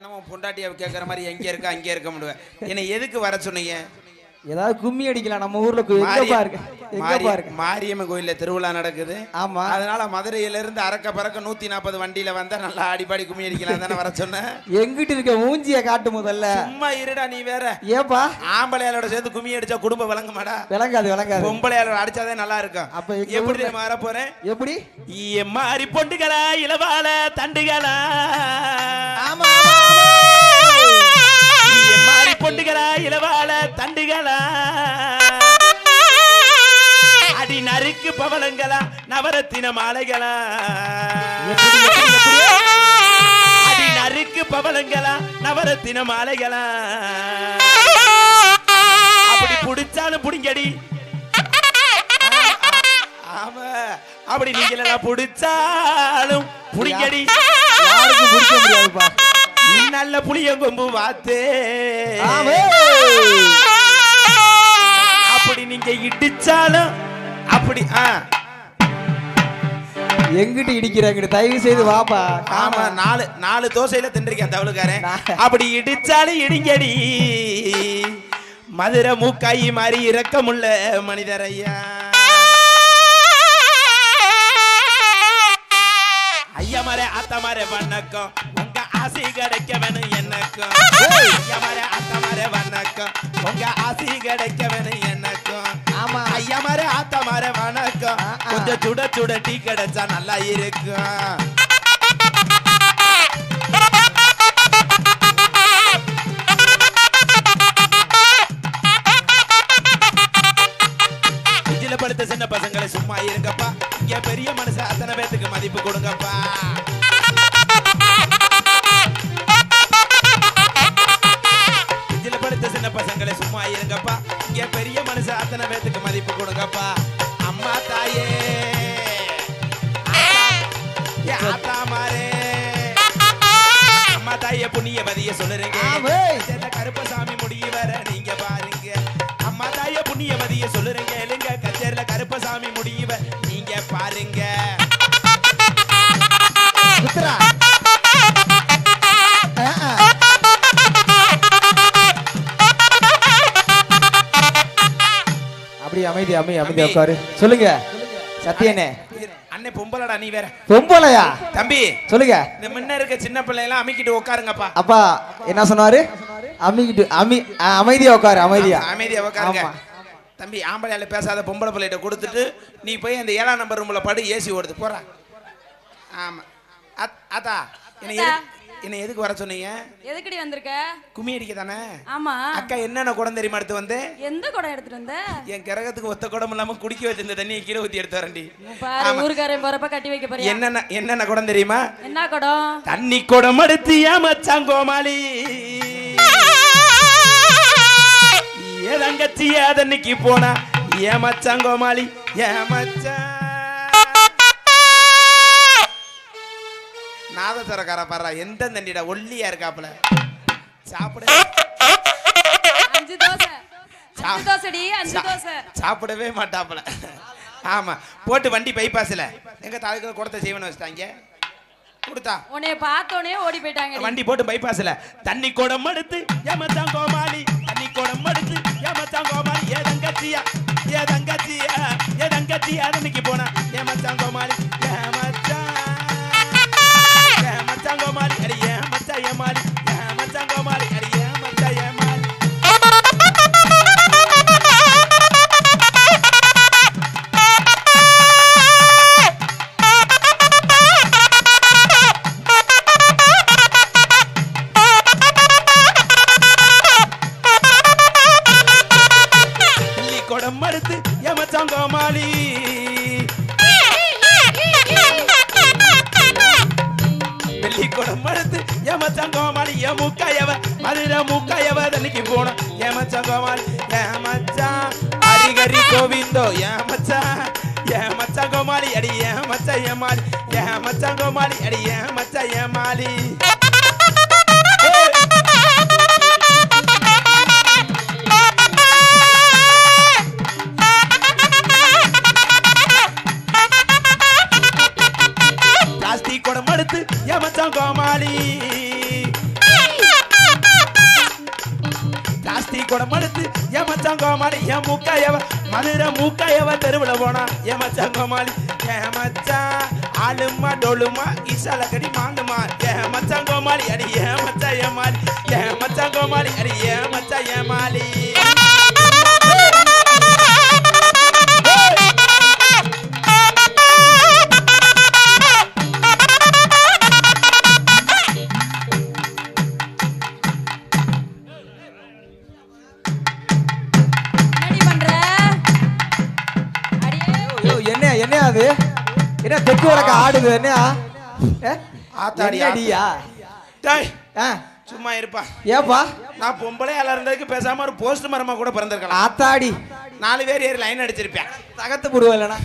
நம்ம பொண்டாட்டியை கேட்குற மாதிரி எங்கே இருக்க அங்கே இருக்க முடியும். என்னை எதுக்கு வர சொன்னீங்க? ஏதாவது கும்மி அடிக்கலாம் நம்ம ஊர்ல. மாரியம்மன் கோயில்ல திருவிழா நடக்குது. ஆமா, அதனால மதுரையில இருந்து அறக்க பறக்க 140 வண்டியில வந்தா நல்லா அடிப்பாடி கும்மி அடிக்கலாம் தானே வர சொன்னேன். எங்கிட்ட இருக்க மூஞ்சிய காட்டு முதல்ல. சும்மா இருடா நீ வேற. ஏப்பா ஆம்பளையாளோட சேர்த்து கும்மி அடிச்சா குடும்பம் விளங்க மாடா? விளங்காது. பொம்பளையாளோட அடிச்சாதே நல்லா இருக்கும். அப்ப எப்படி மாற போறேன்? எப்படி மாறி பொண்டுகளா இளவால தண்டுகளா? ஆமா, மாறி பொண்டுகளா இளவால தண்டுகளா? அடி நறுக்கு பவளங்களா நவரத்தின மாலைகளா? அடி நறுக்கு பவளங்களா நவரத்தின மாலைகளா? அப்படி புடிச்சாலும் புடிங்கடி. ஆமா, அப்படி நீங்க புடிச்சாலும் புடிங்கடி. யாருக்கும் பிடிக்க முடியாதுப்பா. நல்ல புளியங்கொம்பு வாத்து. அப்படி நீங்க இடிச்சாலும் அப்படி எங்கிட்ட இடிக்கிறாங்க, தயவு செய்து வாப்பா. ஆமா, நாலு தோசையில தின்றிருக்கேன் தவளுக்காரன். அப்படி இடிச்சாலும் இடிங்கடி. மதுரை மூக்காயி மாதிரி இரக்கமுள்ள மனிதர் ஐயா. ஐயா மாரே ஆத்தா மாரே வணக்கம், உங்க ஆசை கிடைக்க வேணும் எனக்கும். ஐயா மாரே ஆத்தா மாரே வணக்கம், உங்க ஆசை கிடைக்க வேணும் எனக்கும். ஆமா, ஐயா மாரே ஆத்தா மாரே வணக்கம், கொஞ்சம் சுட சுட டீ கிடைச்சா நல்லா இருக்கும். இஞ்சில படுத்த சின்ன பசங்களை சும்மா இருங்கப்பா. இங்க பெரிய மனுஷன் அத்தனை பேத்துக்கு மதிப்பு கொடுங்கப்பா. இஞ்சில படுத்த சின்ன பசங்களை சும்மா இருங்கப்பா. இங்க பெரிய மனுஷன் அத்தனை பேத்துக்கு மதிப்பு கொடுங்கப்பா. அம்மா தாயே ஆத்தா மாரே, அம்மா தாயே புண்ணியவதிய சொல்லுறீங்க. கருப்பசாமி முடிய வர நீங்க பாருங்க. அம்மா தாயே புண்ணியவதிய சொல்லுறீங்க. இல்லைங்க கச்சேரில கருப்பசாமி முடிய நீங்க பாருங்க. அப்படி அமைதி உட்காரு. சொல்லுங்க சத்தியனே. அண்ணே பொம்பளடா நீ வேற. பொம்பளையா தம்பி? சொல்லுங்க. இந்த முன்ன இருக்க சின்ன பிள்ளை எல்லாம் அமைக்கிட்டு உட்காருங்கப்பா. அப்பா என்ன சொன்னாரு? அமைதியா உட்காரு. அமைதியா உட்காருங்க தம்பி. ஆம்பளையால பேசாத பொம்பளை பிள்ளைகிட்ட கொடுத்துட்டு நீ போய் அந்த 7ஆம் நம்பர் ரூம்ல படு. ஏசி ஓடுது போறா. ஆமா அத்தா, என்ன எதுக்கு வர சொன்னீங்க? எதுக்குடி வந்திருக்க? கும்மி அடிக்க தானே? ஆமா. அக்கா என்னென்ன குடம் தெரியுமா எடுத்து வந்து? எந்த குடம் எடுத்துட்டு வந்த? என் கிரகத்துக்கு ஒத்த குடம் இல்லாம குடிக்க வச்சிருந்த தண்ணியை கீழே ஊத்தி எடுத்து வரேன்டி. பாரு, ஊர்காரன் போறப்ப கட்டி வைக்க போறியா? என்னென்ன குடம் தெரியுமா? என்ன குடம்? தண்ணி குடம் எடுத்து ஏமாச்சான் கோமாளி. ஏதங்கச்சி அதன்னைக்கு போனா ஏமாச்சான் கோமாளி. ஏமாச்சான் நாதஸ்வரக்கார பாரா. எந்த தண்டிடா ஒல்லியா இருக்காப்புல. சாப்பிட 5 தோசை. 5 தோசைடி, 5 தோசை. சாப்பிடவே மாட்டாப்புல. ஆமா, போட்டு வண்டி பைபாஸ்ல எங்க தாளுக்கு குடத்தை செய்வன வச்சிட்டாங்க. கொடுத்தா உன்னைய பார்த்தோனே ஓடி போயிட்டாங்க. வண்டி போட்டு பைபாஸ்ல தண்ணி குடம் எடுத்து ஏமாச்சான் கோமாளி. தண்ணி குடம் எடுத்து ஏமாச்சான் கோமாளி. ஏதங்கச்சியா அதன்னைக்கு போனா ஏமாச்சான் கோமாளி. ஏமாச்சான் கோமாளி அடி ஏமாச்சா ஏமாளி. ஏமாச்சான் கோமாளி அடி ஏமாச்சா ஏமாளி. குடம் மறுத்து ஏமாச்சான் கோமாளி. வெள்ளி குடம் மறுத்து ஏமாச்சான் கோமாளி. மூக்காயவ மதுரை மூக்காயவ தண்ணிக்கு போனோம். ஏமாச்சான் கோமாளி. ஏமாச்சான் ஹரிகரி கோவிந்தோ. ஏமாச்சான் கோமாளி அடி ஏமாச்சா ஏமாளி. ஏமாச்சான் கோமாளி அடி ஏமாச்சா ஏமாளி. பிளாஸ்டிக் குடம் எடுத்து ஏமாச்சான் கோமாளி. கூட மடுத்து என் மச்சான் கோமாளி என் மூக்காயவ மதுரை மூக்காயவ தெருவுல போனா என் மச்சான் கோமாளி என் மச்சான் ஆளுமா டோலுமா ஈசால கடி மாண்டுமா என் மச்சான் கோமாளி அடி என் மச்சான் ஏமாளி என் மச்சான் கோமாளி அடி என் மச்சான் ஏமாளி என்ன அது என்ன தெற்கு வழக்க ஆடுது என்ன ஆத்தாடியா டேய் ஆ சும்மா இருப்பா ஏப்பா நான் பொம்பளை எல்லாம் இருந்ததுக்கு பேசாம ஒரு போஸ்ட் மரமா கூட பிறந்திருக்கலாம் ஆத்தாடி 4 பேர் ஏறி லைன் அடிச்சிருப்பேன் தகத்து போடுவா இல்லனா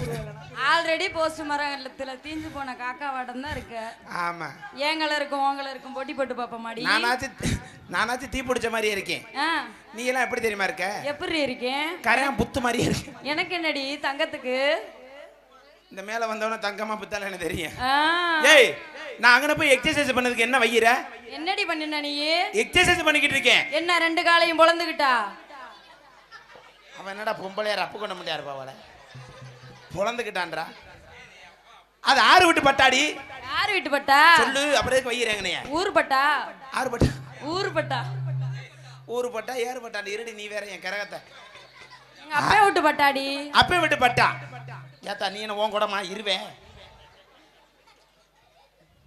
ஆல்ரெடி போஸ்ட் மரத்துல தீஞ்சு போன காக்கா வாடம் தான் இருக்கு ஆமா ஏங்கல இருக்கும் ஓங்கல இருக்கும் போட்டி போட்டு பாப்ப மாடி நானாச்சும் தீ பிடிச்ச மாதிரியே இருக்கேன் நீ எல்லாம் எப்படி தெரியுமா இருக்க எப்படி இருக்கேன் கரையான் புத்து மாதிரியே இருக்கு எனக்கு என்னடி தங்கத்துக்கு இந்த மேல வந்தவன தங்கமா புத்தால எனக்கு தெரியும் ஏய் நான் அங்கன போய் எக்ஸர்சைஸ் பண்ணதுக்கு என்ன வையிற என்னடி பண்ணின நீ எக்ஸர்சைஸ் பண்ணிக்கிட்டு இருக்கேன் என்ன 2 காலையும் பொளந்துக்கிட்டா அவன் என்னடா பொம்பளையார் அப்பு கொண்ட முடியாது பாவல பொளந்துக்கிட்டான்டா அது ஆறு விட்டு பட்டாடி யார் வீட்டு பட்டா சொல்லு அப்புறம் வையிறேங்கனையா ஊர் பட்டா ஆறு பட்டா ஊர் பட்டா ஊரு பட்டா ஏறு பட்டா இருடி நீ வேற என் கரகத்தை எங்க அப்பே விட்டு பட்டாடி அப்பே விட்டு பட்டா ஏத்தா நீ என்ன உன் கூடமா இருவே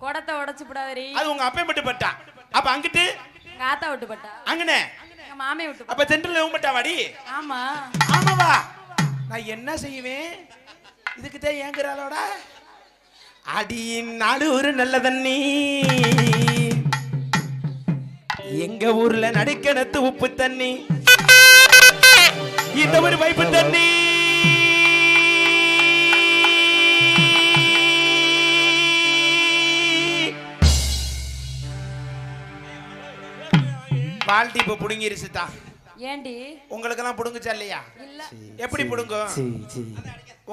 குடத்தை உடைச்சு விடாதரி அது உங்க அப்பே விட்டு பட்டா அப்ப அங்கிட்டு எங்க ஆத்தா விட்டு பட்டா அங்கனே எங்க மாமே விட்டு அப்ப சென்ட்ரல்ல உன் பட்டா வாடி ஆமா ஆமாவா நான் என்ன செய்வேன் இதுக்கு தான் ஏங்குறாளோட அடியின் நாடு ஒரு நல்ல தண்ணி எங்க ஊர்ல நடுக்கிணத்து உப்பு தண்ணி இந்த ஒரு பைப்பு தண்ணி பால்டி இப்ப புடுங்கிருச்சுதா ஏண்டி உங்களுக்கு எல்லாம் புடுங்குச்சா இல்லையா இல்ல எப்படி புடுங்கும்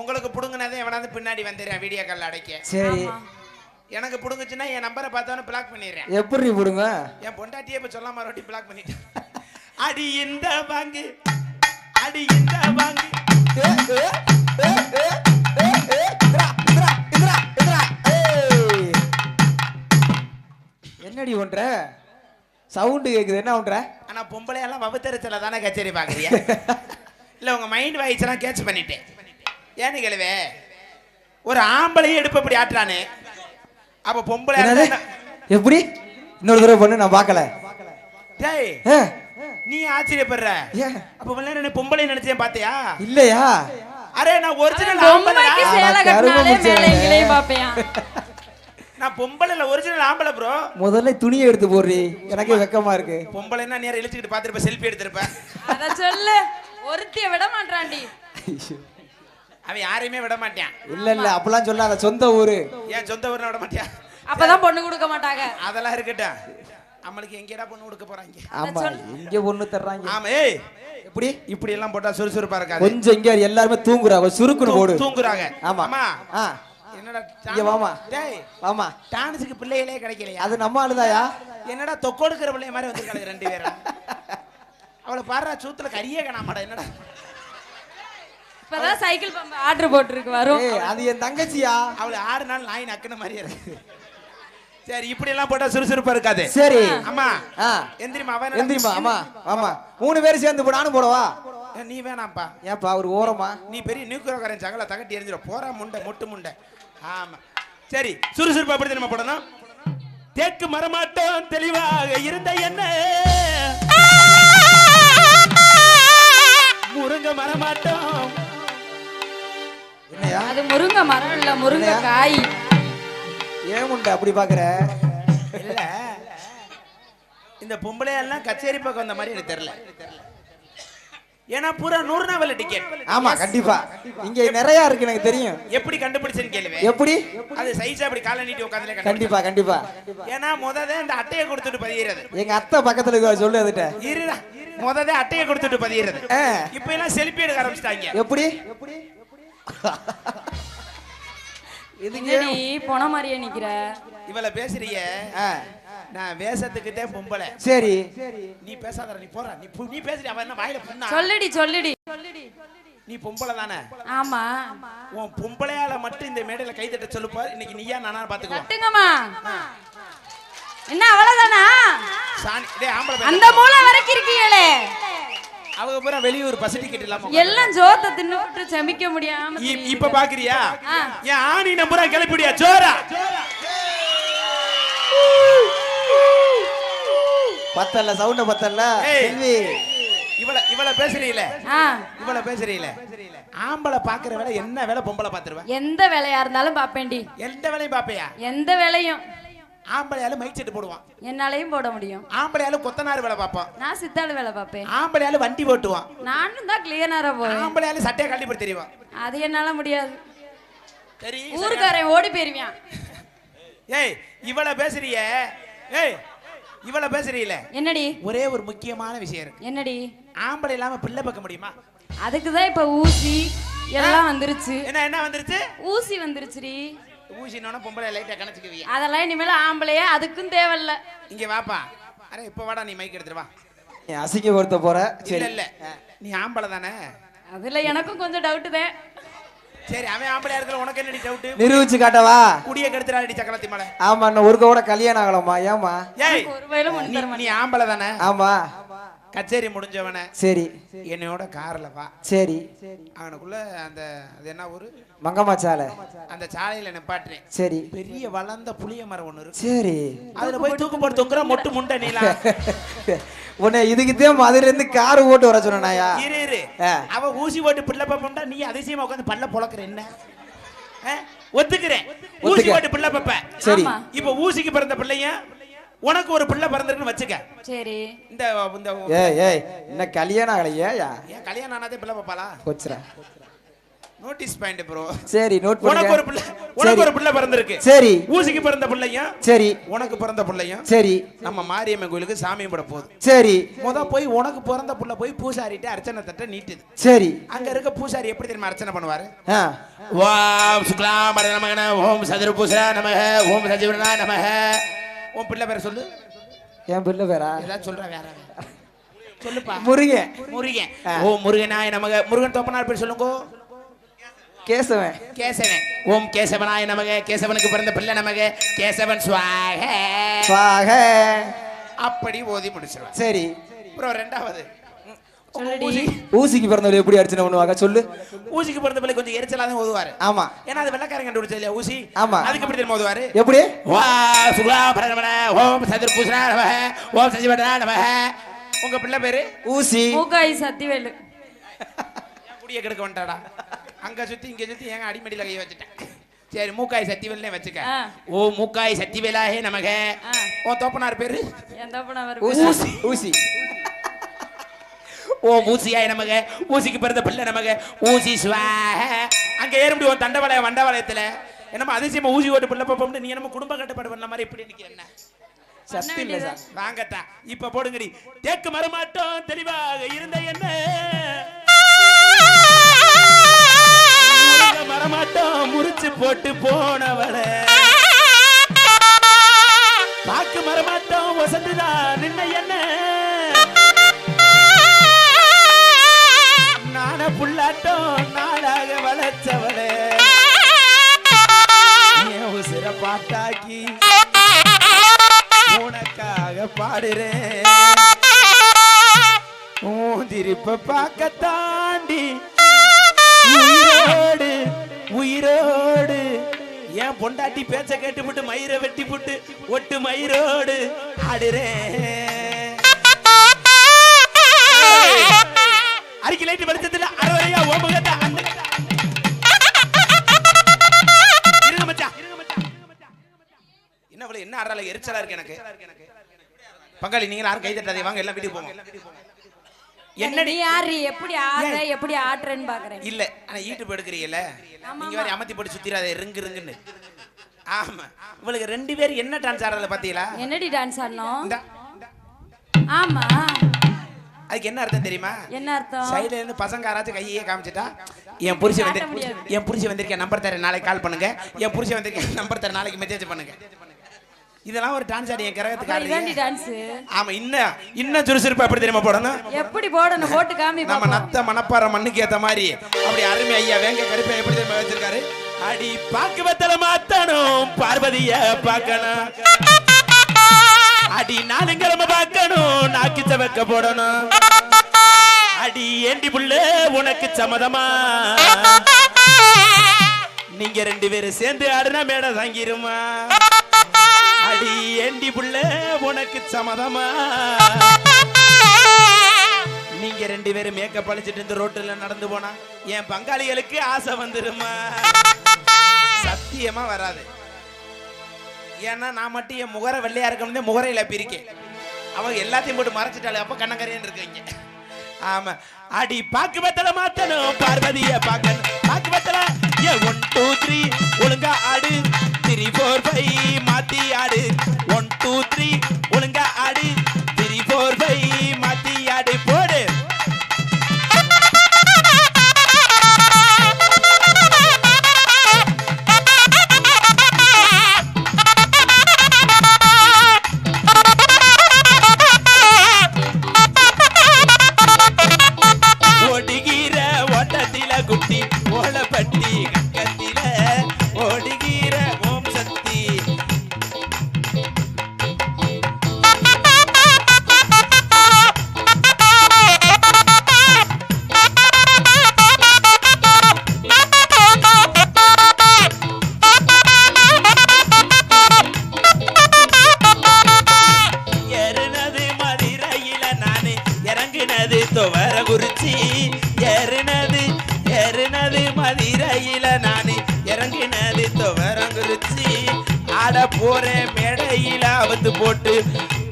உங்களுக்கு புடுங்கினதே எவனாவது பின்னாடி வந்துடுறேன் வீடியோ கால்ல அடைக்க சரி எனக்கு புடுங்குச்சுன்னா என் நம்பரை பார்த்தவன பிளாக் பண்ணிடுறேன் எப்படி புடுங்க என் பொண்டாட்டியே இப்ப சொல்லாம ரொட்டி பிளாக் பண்ணிட்டேன் அடி இந்த வாங்கு அடி இந்த வாங்கு என்னடி ஒன்ற சவுண்டு கேக்குது என்ன ஒன்ற ஆனா பொம்பளை எல்லாம் வகுத்தறிச்சல தானே கச்சேரி பாக்குறியா இல்ல உங்க மைண்ட் வாய்ஸ் எல்லாம் கேட்ச் பண்ணிட்டேன் ஏன்னு கேளுவே ஒரு ஆம்பளையும் எடுப்பு இப்படி ஆட்டுறானே அப்ப பொம்பளை எப்படி இன்னொரு தடவை பண்ணு நான் பார்க்கல டேய் நீ ஆச்சரியப்படுற அப்ப வெள்ளன பொம்பளை நினைச்சேன் பாத்தியா இல்லையா அரே நான் ஒரிஜினல் பொம்பளைக்கு சேலை கட்டினாலே மேலே இங்கேயே பாப்பேன் நான் பொம்பளைல ஒரிஜினல் ஆம்பளை ப்ரோ முதல்ல துணியை எடுத்து போடுறீ எனக்கே வெக்கமா இருக்கு பொம்பளைன்னா நேரா இழுச்சிட்டு பாத்துட்டு செல்ஃபி எடுத்துறப்ப அத சொல்லு ஒருத்திய விட மாட்டான்டி அவன் யாரையுமே விட மாட்டான் இல்ல இல்ல அப்பலாம் சொல்லாத சொந்த ஊரு ஏன் சொந்த ஊர்ல விட மாட்டியா அப்பதான் பொண்ணு கொடுக்க மாட்டாங்க அதெல்லாம் இருக்கட்டும் நம்மளுக்கு எங்கடா பொண்ணு கொடுக்க போறாங்க ஆமா இங்க பொண்ணு தர்றாங்க ஆமா ஏய் எப்படி இப்படி எல்லாம் போட்டா சுறுசுறுப்பா இருக்காது கொஞ்சம் இங்க எல்லாரும் தூங்குறாங்க சுருக்குன்னு போடு தூங்குறாங்க ஆமா ஆமா என்னடா இங்க வாமா டேய் வாமா டான்ஸ்க்கு பிள்ளைகளே கிடைக்கலையா அது நம்ம ஆளுதாயா என்னடா தொக்கோடுக்கிற பிள்ளை மாதிரி வந்திருக்காங்க 2 பேரும் அவளை பாறா சூத்துல கரியே காணாமடா என்னடா இப்பதான் சைக்கிள் பம்ப் ஆர்டர் போட்டுருக்கு வரும் அது என் தங்கச்சியா அவளை 6 நாள் நாய் நக்குன மாதிரியே இருக்கு சரி இப்படி எல்லாம் போட்டா சுறுசுறுப்பா இருக்காது சரி அம்மா எந்திரிமா அவன் எந்திரிமா ஆமா ஆமா 3 பேரும் சேர்ந்து போ நானும் போடவா நீ வேணாம்ப்பா ஏன்பா ஒரு ஓரமா நீ பெரிய நியூக்ளியர்காரன் சகல தகட்டி எரிஞ்சிட போறா முண்டை மொட்டு முண்டை ஆமா சரி சுறுசுறுப்பா எப்படி தெரியுமா போடணும் தேக்கு மரமாட்டோம் தெளிவாக இருந்த என்ன முருங்க மரமாட்டோம் என்னையா அது முருங்கை மரம் இல்ல முருங்கை காய் ஏன் முண்டை அப்படி பாக்குற இல்ல இந்த பொம்பளையெல்லாம் கச்சேரி பக்கம் வந்த மாதிரி எனக்கு தெரியல ஏன்னா பூரா 100 நாவல் டிக்கெட் ஆமா கண்டிப்பா இங்க நிறைய இருக்கு எனக்கு தெரியும் எப்படி கண்டுபிடிச்சேன்னு கேளுவே எப்படி அது சைஸா அப்படி காலை நீட்டி உட்கார்ந்தலே கண்டிப்பா கண்டிப்பா ஏன்னா முதல்ல இந்த அட்டையை கொடுத்துட்டு பதியிறது எங்க அத்தை பக்கத்துல இருக்க சொல்லு அதுட்ட இருடா முதல்ல அட்டையை கொடுத்துட்டு பதியிறது இப்போ எல்லாம் செல்ஃபி எடுக்க ஆரம்பிச்சிட்டாங்க எப்படி இதுங்கடி போன மாதிரியே நிக்கிற இவள பேசுறிய நான் வேஷத்துக்கிட்டே பொம்பளை. சரி நீ பேசாத, நீ போற, நீ பேசுறிய, அவன் என்ன வாயில புண்ணா? சொல்லுடி நீ பொம்பளை தானே? ஆமா. உன் பொம்பளையால மட்டும் இந்த மேடையில கை தட்ட சொல்லுப்பா. இன்னைக்கு நீயா நானா பாத்துக்குவோம். கட்டுங்கம்மா. என்ன அவ்வளவுதானா? சாணி டேய் ஆம்பளை அந்த மூளை வரைக்கும் இருக்கீங்களே. அவங்க பூரா வெளியூர் பஸ் டிக்கெட் இல்லாம எல்லாம் ஜோத்த தின்னுட்டு செமிக்க முடியாம இப்ப பாக்குறியா? ஏன் ஆணி நம்பரா கிளப்பிடியா ஜோரா? பத்தல்ல சவுண்ட பத்தல்ல செல்வி. இவள பேசுறீல, இவள பேசுறீல. ஆம்பளை பாக்குற வேலை என்ன வேலை பொம்பளை பாத்துருவா? எந்த வேலையா இருந்தாலும் பாப்பேன்டி. எந்த வேலையும் பாப்பையா? எந்த வேலையும். ஆம்பளையால மைக் செட் போடுவான், என்னாலையும் போட முடியும். ஆம்பளையால கொத்தனார் வேலை பாப்பான், நான் சித்தாள் வேலை பாப்பேன். ஆம்பளையால வண்டி ஓட்டுவான், நானும் தான் கிளியரா போவேன். ஆம்பளையால சட்டையை கழட்டி போட்டு தெரியுவான். அது என்னால முடியாது. சரி ஊர்க்காரன் ஓடி போயிருவான். ஏய் இவள பேசுறியே, ஏய் இவள பேசுறீல. என்னடி? ஒரே ஒரு முக்கியமான விஷயம் இருக்கு. என்னடி? ஆம்பளை இல்லாம பிள்ளை பார்க்க முடியுமா? அதுக்குதான் இப்ப ஊசி எல்லாம் வந்துருச்சு. என்ன வந்துருச்சு? ஊசி வந்துருச்சுடி. ஊசினோட பொம்பளை லைட்டா கணச்சுக்குவீங்க. அதெல்லாம் இனிமேல ஆம்பளையே அதுக்கும் தேவையில்ல. இங்க வாப்பா. அரே இப்ப வாடா, நீ மைக் எடுத்துட்டு வா. நீ அசிங்க பொறுத்த போற. சரி இல்ல நீ ஆம்பளை தானே? அதுல எனக்கும் கொஞ்சம் டவுட் தான். சரி அவன் ஆம்பளையா இருக்கல, உனக்கு என்னடி டவுட்? நிரூபிச்சு காட்டவா? குடிய கெடுத்துறாடி சக்கலத்தி மலை. ஆமா இன்னும் ஒரு கூட கல்யாணம் ஆகலமா? ஏமா? ஏய் ஒரு வயலும் முன் தர நீ ஆம்பளை தானே? ஆமா. கச்சேரி முடிஞ்சவன சரி என்னோட கார்ல வா. சரி அவனுக்குள்ள அந்த அது என்ன ஊரு? மங்கம்மா சாலை. அந்த சாலையில நிப்பாட்டுறேன். சரி பெரிய வளர்ந்த புளிய மரம் ஒண்ணு இருக்கு. சரி அதுல போய் தூக்கு போட்டு தொங்குற மொட்டு முண்டை நீலா. உன்னை இதுக்குதே மதுரையில இருந்து கார் ஓட்டு வர சொன்னாயா? இரு அவ ஊசி போட்டு பிள்ளை பாப்பா, நீ அதிசயமா உட்காந்து பல்ல பொளக்குற என்ன? ஒத்துக்கிறேன், ஊசி போட்டு பிள்ளை பாப்ப. சரி இப்ப ஊசிக்கு பிறந்த பிள்ளைய உனக்கு ஒரு பிள்ளை பிறந்திருக்குன்னு வச்சுக்க. சரி இந்த ஏய் என்ன கல்யாணம் ஆகலையா? ஏன் கல்யாணம் ஆனாதே பிள்ளை பாப்பாளா? கொச்சுறா நோட்டீஸ் பாயிண்ட் ப்ரோ. சரி நோட் பண்ணுங்க. உனக்கு ஒரு பிள்ளை பிறந்திருக்கு. சரி ஊசிக்கு பிறந்த பிள்ளையும் சரி உனக்கு பிறந்த பிள்ளையும் சரி நம்ம மாரியம்மன் கோயிலுக்கு சாமி கும்பிட போகுது. சரி போய் உனக்கு பிறந்த புள்ள போய் பூசாரிட்ட அர்ச்சனை தட்ட நீட்டுது. சரி அங்க இருக்க பூசாரி எப்படி தெரியுமா அர்ச்சனை பண்ணுவாரு? ஓம் சுக்லாம் நமக ஓம் சதுர்பூஷா நமக ஓம் சஜீவனா நமக. உன் பிள்ளை பேரை சொல்லு. என் பிள்ளை பேரா? ஏதாவது சொல்ற வேற சொல்லுப்பா. முருகன். முருகன். ஓம் முருகனாய நமக. முருகன் தோப்பனார் பேர் சொல்லுங்க. கேசவன். கேசவன். ஓம் கேசவனாய நமக. கேசவனுக்கு பிறந்த பிள்ளை நமக. கேசவன் ஸ்வாக ஸ்வாக. அப்படி ஓதி முடிச்சிருவான். சரி அப்புறம் ரெண்டாவது ஊசிக்கு பிறந்தவங்க எப்படி அர்ச்சனை பண்ணுவாங்க சொல்லு. ஊசிக்கு பிறந்த பிள்ளை கொஞ்சம் எரிச்சலா தான் ஓதுவாரு. ஆமா ஏன்னா அது வெள்ளக்காரங்க கண்டுபிடிச்சது இல்லையா ஊசி. ஆமா அதுக்கு எப்படி தெரியுமா ஓதுவாரு? எப்படி? ஓம் சதுர்பூஷணா நமக ஓம் சஜீவனா நமக. உங்க பிள்ளை பேரு? ஊசி. மூக்காய் சத்திவேலு. குடிய கெடுக்க வந்துட்டாடா. அங்க சுத்தி இங்க சுத்தி ஏங்க அடிமடியில கைய வச்சுட்டேன். சரி மூக்காய் சத்திவேல்னே வச்சுக்க. ஓ மூக்காய் சத்திவேலாஹே நமக. உன் தோப்பனார் பேரு? என் தோப்பனார் ஊசி. ஊசி. ஓ ஊசியாய நமக. ஊசிக்கு பிறந்த பிள்ளை நமக. ஊசி ஸ்வாஹ. அங்க ஏற முடியும் உன் தண்டவாளய வண்டவாளயத்துல. என்னமா அதிசயமா ஊசி ஓட்டு பிள்ளை பாப்போம்னு நீ என்னமோ குடும்ப கட்டுப்பாடு பண்ண மாதிரி இப்படி நிக்க என்ன? சத்தி இல்ல சார். வாங்கட்டா இப்ப போடுங்கடி. தேக்கு மரமாட்டோம் தெளிவாக இருந்த என்ன மரமாட்டோம் முறிச்சு போட்டு போனவள. பாக்கு மரமாட்டோம் வசந்துதான் நின்ன என்ன நான புள்ளாட்டம் நாளாக வளர்ச்சவளே. உசிர பாட்டாக்கி உனக்காக பாடுறேன். திருப்ப பார்க்க தாண்டி உயிரோடு உயிரோடு என் பொண்டாட்டி பேச்ச கேட்டு விட்டு மயிரை வெட்டி புட்டு ஒட்டு மயிரோடு ஆடுறேன். அரிக்கி லைட் வெளிச்சத்துல அரையா ஓமுகத்த அந்த இருங்க மச்சான். என்ன அவளை என்ன ஆடுறால எரிச்சலா இருக்கு எனக்கு. பங்காளி நீங்க யாரும் கை தட்டாதே, வாங்க எல்லாம் வீட்டுக்கு போங்க. என்னடி யாரு எப்படி ஆடுற எப்படி ஆடுறேன்னு பாக்குறேன். இல்ல ஆனா யூடியூப் எடுக்கறீங்கல நீங்க வேற அமத்தி போட்டு சுத்திராதே ரிங்கு ரிங்குன்னு. ஆமா உங்களுக்கு ரெண்டு பேரும் என்ன டான்ஸ் ஆடுறத பாத்தீங்களா? என்னடி டான்ஸ் ஆடணும்? ஆமா அதுக்கு என்ன அர்த்தம் தெரியுமா? என்ன அர்த்தம்? சைடுல இருந்து பசங்க யாராச்சும் கையே காமிச்சிட்டா என் புருஷன் வந்திருக்கேன் நம்பர் தரேன் நாளைக்கு கால் பண்ணுங்க, என் புருஷன் வந்திருக்கேன் நம்பர் தரேன் நாளைக்கு மெசேஜ் பண்ணுங்க. இதெல்லாம் ஒரு டான்ஸ் ஆடி என் கிரகத்துக்கு அப்புறம் இதாண்டி டான்ஸ். ஆமா, இன்னும் சுறுசுறுப்பா எப்படி தெரியுமா போடணும்? எப்படி போடணும் போட்டு காமி நம்ம பாப்போம். நத்த மணப்பாறை மண்ணுக்கு ஏத்த மாதிரி அப்படி அருமை ஐயா வேங்க கருப்பை எப்படி தெரியுமா வச்சிருக்காரு? அடி பாக்கு வெத்தல மாத்தணும், பார்வதிய பார்க்கணும், அடி நாலுங்கிழமை பார்க்கணும், நாக்கு சவக்க போடணும், அடி ஏண்டி புள்ள உனக்கு சம்மதமா, நீங்க 2 பேரும் சேர்ந்து ஆடுனா மேடை தாங்கிருமா, அடி ஏண்டி புள்ள உனக்கு சம்மதமா, நீங்க 2 பேரும் மேக்கப் அழிச்சிட்டு இந்த ரோட்டுல நடந்து போனா என் பங்காளிகளுக்கு ஆசை வந்துருமா? சத்தியமா வராது. ஏன்னா நான் மட்டும் என் முகர வெள்ளையா இருக்க முகரையில பிரிக்கேன், அவங்க எல்லாத்தையும் போட்டு மறைச்சிட்டாலே அப்ப கண்ணக்கரையன்னு இருக்கீங்க. ஆமா, அடி பாக்கு வெத்தல மாத்தணும், பார்வதிய பார்க்கணும், பாக்கு வெத்தல 1 2 3 ஒழுங்கா ஆடு, 3 4 5 மாத்தி ஆடு, 1 2 3 ஒழுங்கா ஆடு, 3 4 5 மாத்தி ஆடு, போடு. ஓடுகிற ஓட்டத்தில குட்டி ஓலப்பட்டி கக்கத்தில ஓடுகிற ஓம் சக்தி. ஏறுனது மதுரையில நானு இறங்குனது துவரங்குறிச்சி, ஏறுனது மதுரையில நானு இறங்கினது துவரங்குறிச்சி, ஆட போறேன் மேடையில வந்து போட்டு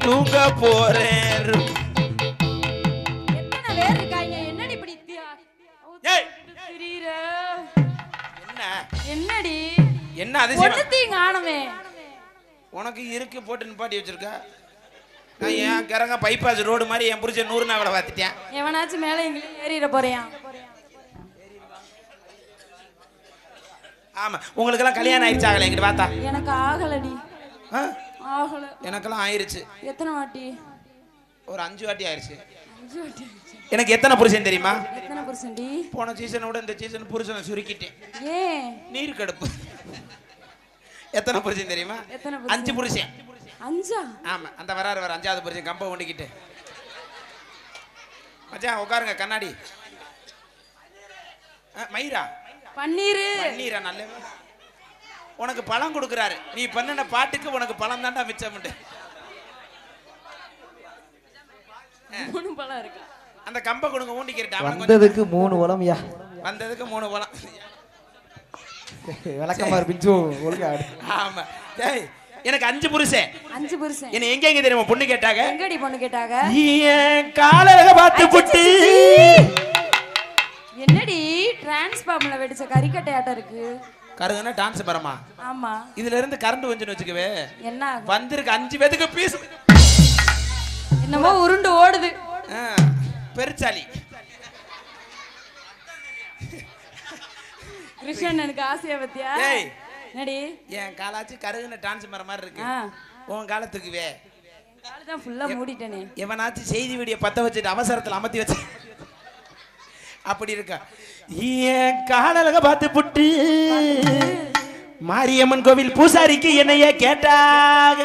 தூங்க போறேன். எத்தனை பேர் இருக்காங்க? என்னடி இப்படி ஏய், திரியற? என்ன என்னடி என்ன அதிசயம்? ஒண்ணுத்தையும் காணமே. உனக்கு இருக்கு போட்டு நிப்பாட்டி வச்சிருக்க. நான் ஏன் கரங்க பைபாஸ் ரோடு மாதிரி என் புரிச்ச 100 நாவலை பார்த்துட்டேன். எவனாச்சும் மேல எங்களையும் ஏறிட போறியா? ஆமா, உங்களுக்கு எல்லாம் கல்யாணம் ஆயிடுச்சு ஆகல? எங்கிட்ட பார்த்தா எனக்கு ஆகலடி. ஆகல. எனக்கெல்லாம் ஆயிருச்சு. எத்தனை வாட்டி? ஒரு 5 வாட்டி ஆயிருச்சு. 5 வாட்டி. எனக்கு எத்தனை புருஷன் தெரியுமா? எத்தனை புருஷன்டி? போன சீசனோட இந்த சீசன் புருஷனை சுருக்கிட்டேன். ஏன்? நீர் கடுப்பு. எத்தனை புருஷன் தெரியுமா? 5 புருஷன். 5? ஆமா, அந்த வராரு 5வது புருஷன் கம்ப ஒண்டிக்கிட்டு. மச்சான் உட்காருங்க, கண்ணாடி. மயிரா பன்னீரா நல்ல உனக்கு பழம் கொடுக்குறாரு. நீ பண்ணின பாட்டுக்கு உனக்கு பழம் தாண்டா மிச்சம். 3 பழம் இருக்கு. அந்த கம்ப கொடுங்க, ஊண்டிக்கிறேன். வந்ததுக்கு 3 பழம்யா. வந்ததுக்கு 3 பழம். விளக்கமா பிஞ்சு ஒழுங்கா. ஆமா, டேய் எனக்கு 5 புருஷன். 5 புருஷன். என்ன எங்க தெரியுமா பொண்ணு கேட்டாங்க? எங்கடி பொண்ணு கேட்டாங்க? ஏன் காலக பார்த்து புட்டு. என்னடி டிரான்ஸ்ஃபார்மர்ல வெடிச்ச கறிக்கட்டையாட்ட இருக்கு? கருதுனா டான்ஸ் பரமா? ஆமா. இதுல இருந்து கரண்ட் வந்துன்னு வச்சுக்கவே. என்ன வந்திருக்கு 5 பேருக்கு பீஸ். என்னமோ உருண்டு ஓடுது. பெருச்சாலி. கிருஷ்ணன் எனக்கு ஆசையா பத்தியா? ஏய் என்னடி? என் காலாச்சு கருகுன டான்ஸ் மர மாதிரி இருக்கு. உன் காலத்துக்குவே என் கால தான் ஃபுல்லா மூடிட்டேனே. எவனாச்சும் செய்தி வீடியோ பத்த வச்சுட்டு அவசரத்துல அமர்த்தி வச்சு அப்படி இருக்கா. ஏன் காலக பார்த்து புட்டு மாரியம்மன் கோவில் பூசாரிக்கு என்னைய கேட்டாங்க.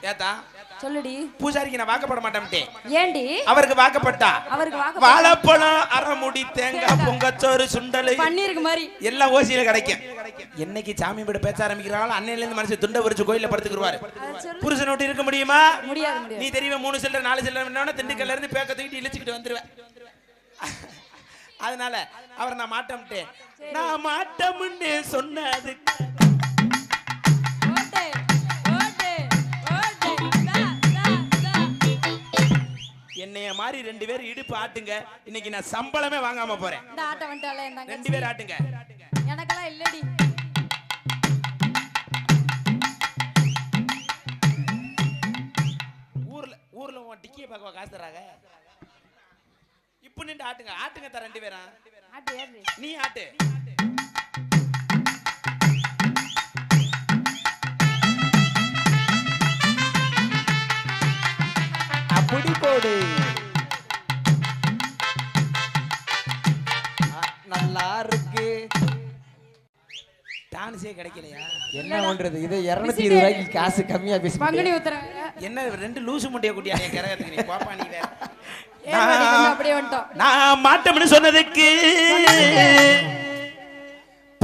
ஏத்தா சொல்லுடி. பூசாரிக்கு நான் வாக்கப்பட மாட்டேன். ஏண்டி? அவருக்கு வாக்கப்பட்டா வாழைப்பழம், அரைமுடி தேங்காய், பொங்கச்சோறு, சுண்டல், பன்னீருக்கு மாதிரி எல்லாம் ஓசியில கிடைக்கும். என்னைக்கு சாமி விட பேச ஆரம்பிக்கிறாங்களோ அன்னையில இருந்து மனுஷன் துண்டை உரிச்சு கோயில படுத்துக்குருவாரு. புருஷன் விட்டு இருக்க முடியுமா? முடியாது. நீ தெரியுமா 3 சில்லறை 4 சில்லறை திண்டுக்கல்ல இருந்து பேக்க தூக்கிட்டு இழுச்சுக்கிட்டு வந்துருவேன். அதனால அவர் நான் மாட்டேன். நான் மாட்டோம்னு சொன்னது என்னைய மாதிரி 2 பேர் இடுப்பு ஆட்டுங்க. இன்னைக்கு நான் சம்பளமே வாங்காம போறேன். இந்த ஆட்ட வந்துட்டால இந்த 2 பேர் ஆட்டுங்க. எனக்கெல்லாம் இல்லடி. ஊர்ல உன் டிக்கிய பார்க்க காசு தராங்க. இப்ப நின்று ஆட்டுங்க. ஆட்டுங்க தர 2 பேரா. ஆட்டு ஏறு. நீ ஆட்டு. புடி போடு. நல்லா இருக்கு. டான்ஸே கிடைக்கலையா? என்ன பண்றது? இது 220 ரூபாய்க்கு காசு கம்மியா பேசி பங்குனி உத்தரங்க. என்ன ரெண்டு லூசு முட்டைய குட்டியா கரகத்துக்கு நீ பாப்பா நீ வேற. அப்படியே வந்துட்டோம். நான் மாட்டம்னு சொன்னதுக்கு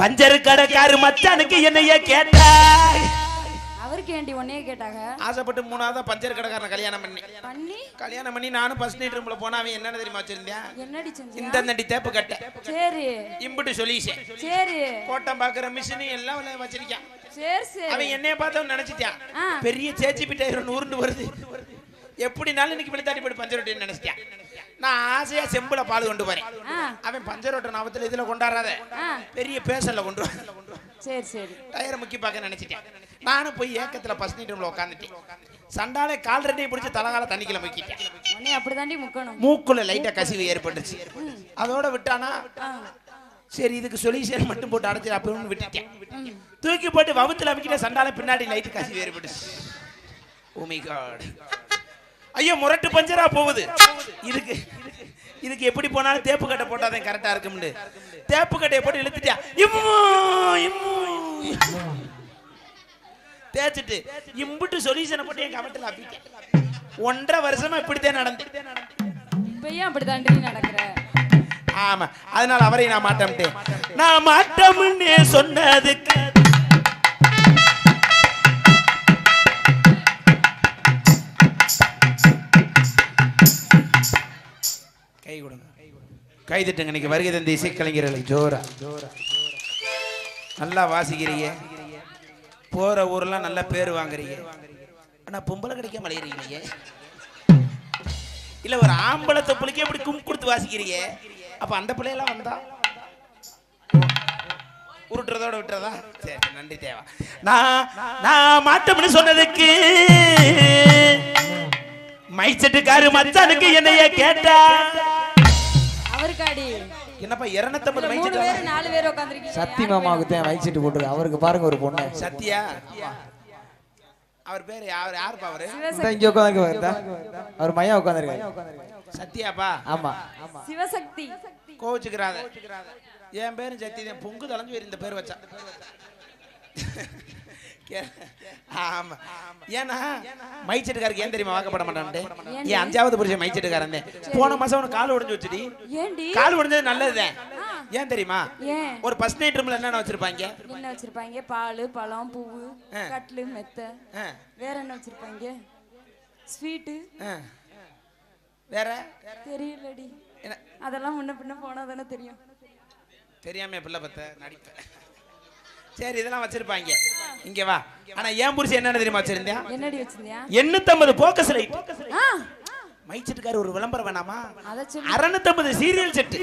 பஞ்சர் கடைக்காரு மச்சானுக்கு என்னைய கேட்டா அவருக்கு ஏண்டி உன்னையே கேட்டாங்க? ஆசைப்பட்டு 3ஆவதா பஞ்சர் கடைக்காரனை கல்யாணம் பண்ணி நானும் ஃபர்ஸ்ட் நைட் ரூம்ல போனா அவன் என்ன தெரியுமா வச்சிருந்தேன்? என்னடி செஞ்சீங்க? இந்த நடி தேப்பு கட்ட. சரி. இம்புட்டு சொல்லிச்சேன். சரி. கோட்டம் பாக்குற மிஷின் எல்லாம் வச்சிருக்கான். சரி சரி. அவன் என்னைய பார்த்தவன் நினைச்சிட்டான் பெரிய சேச்சி பிட்டாயிரம் உருண்டு வருது. எப்படினாலும் இன்னைக்கு வெளித்தாட்டி போட்டு பஞ்சர் ரொட்டின்னு நினைச்சிட்டான். நான் ஆசையா செம்புல பால் கொண்டு போறேன். அவன் பஞ்சர் ரொட்ட நாவத்துல இதுல கொண்டாடாத பெரிய பேசல்ல கொண்டு வா. சரி சரி. டயரை முக்கி பார்க்க நினைச்சிட்டேன். நானும் போய் ஏக்கத்துல ஃபர்ஸ்ட் நைட் ரூம்ல உட்காந்துட்டேன். சண்டாலே கால் ரெண்டையும் பிடிச்சி தலகால தண்ணிக்குள்ள முக்கிட்டேன். உன்னை அப்படிதாண்டி முக்கணும். மூக்குல லைட்டா கசிவு ஏற்பட்டுச்சு. அதோட விட்டானா சரி இதுக்கு சொல்யூஷன் மட்டும் போட்டு அடைச்சு அப்படின்னு விட்டுட்டேன். தூக்கி போட்டு வவுத்துல அமைக்கிட்ட சண்டால பின்னாடி லைட் கசிவு ஏற்பட்டுச்சு. Oh my god. ஐயோ முரட்டு பஞ்சரா போகுது. இதுக்கு எப்படி போனாலும் தேப்பு கட்டை போட்டாதான் கரெக்டா இருக்கும்னு தேப்பு கட்டையை போட்டு இழுத்துட்டியா தேய்ச்சிட்டு இம்புட்டு சொல்யூஷனை போட்டு என் கவட்டில் அப்பிட்டேன். 1.5 வருஷமா இப்படித்தான் நடந்தேன். இப்பயும் அப்படித்தாண்டி நடக்கிற. ஆமா அதனால அவரை நான் மாட்டேன். நான் மாட்டோம்னு சொன்னதுக்கு கை கொடுங்க கை தட்டுங்க. இன்னைக்கு வருகை தந்த இசைக்கலைஞர்களை ஜோரா நல்லா வாசிக்கிறீங்க. போற ஊர்லாம் நல்ல பேர் வாங்குறீங்க. ஆனா பொம்பளை கிடைக்க மலையறீங்க. இல்ல ஒரு ஆம்பளத்தை புளிக்க எப்படி கும் கொடுத்து வாசிக்கிறீங்க. அப்ப அந்த பிள்ளையெல்லாம் வந்தா உருட்டுறதோட விட்டுறதா? சரி நன்றி தேவா. நான் மாட்டோம்னு சொன்னதுக்கு மைச்சட்டுக்காரு மச்சானுக்கு என்னைய கேட்டா அவருக்காடி என்னப்பா 250 மைச்சட்டு 3 பேர் 4 பேர் உட்கார்ந்திருக்கீங்க. சத்தி மாமாவுக்கு தான் மைச்சட்டு போட்டுருக்கு. அவருக்கு பாருங்க ஒரு பொண்ணு சத்தியா. அவர் பேரு யாருப்பா அவரு? இங்க உட்கார்ந்திருக்காரு. அவர் மையா உட்கார்ந்திருக்காரு. சத்தியாப்பா? ஆமா சிவசக்தி. கோவிச்சுக்கிறாத. என் பேரும் சத்தி தான். பொங்கு தலைஞ்சு வேறு இந்த பேர் வச்சா. ஆமா ஏன்னா மைச்சட்டுக்காருக்கு ஏன் தெரியுமா வாக்கப்பட மாட்டான்ட்டு? ஏன் 5வது புருஷன் மைச்சட்டுக்காரன் போன மாசம் அவனுக்கு கால் உடைஞ்சு வச்சுடி. கால் உடைஞ்சது நல்லதுதான். ஏன் தெரியுமா? ஒரு ஃபர்ஸ்ட் நைட் ரூம்ல என்ன வச்சிருப்பாங்க? என்ன வச்சிருப்பாங்க? பால் பழம் பூவு கட்லு மெத்த. வேற என்ன வச்சிருப்பாங்க? ஸ்வீட். வேற தெரியலடி. அதெல்லாம் முன்ன பின்ன போனா தானே தெரியும். தெரியாம பிள்ளை பத்த நடிப்பேன். சரி இதெல்லாம் வச்சிருப்பாங்க. இங்க வா. ஆனா ஏன் புருஷன் என்ன தெரியுமா வச்சிருந்தேன்? என்னடி வச்சிருந்தியா? 850 போக்கஸ் லைட். மைச்சட்டுக்காரு ஒரு விளம்பரம் வேணாமா? 650 சீரியல் செட்.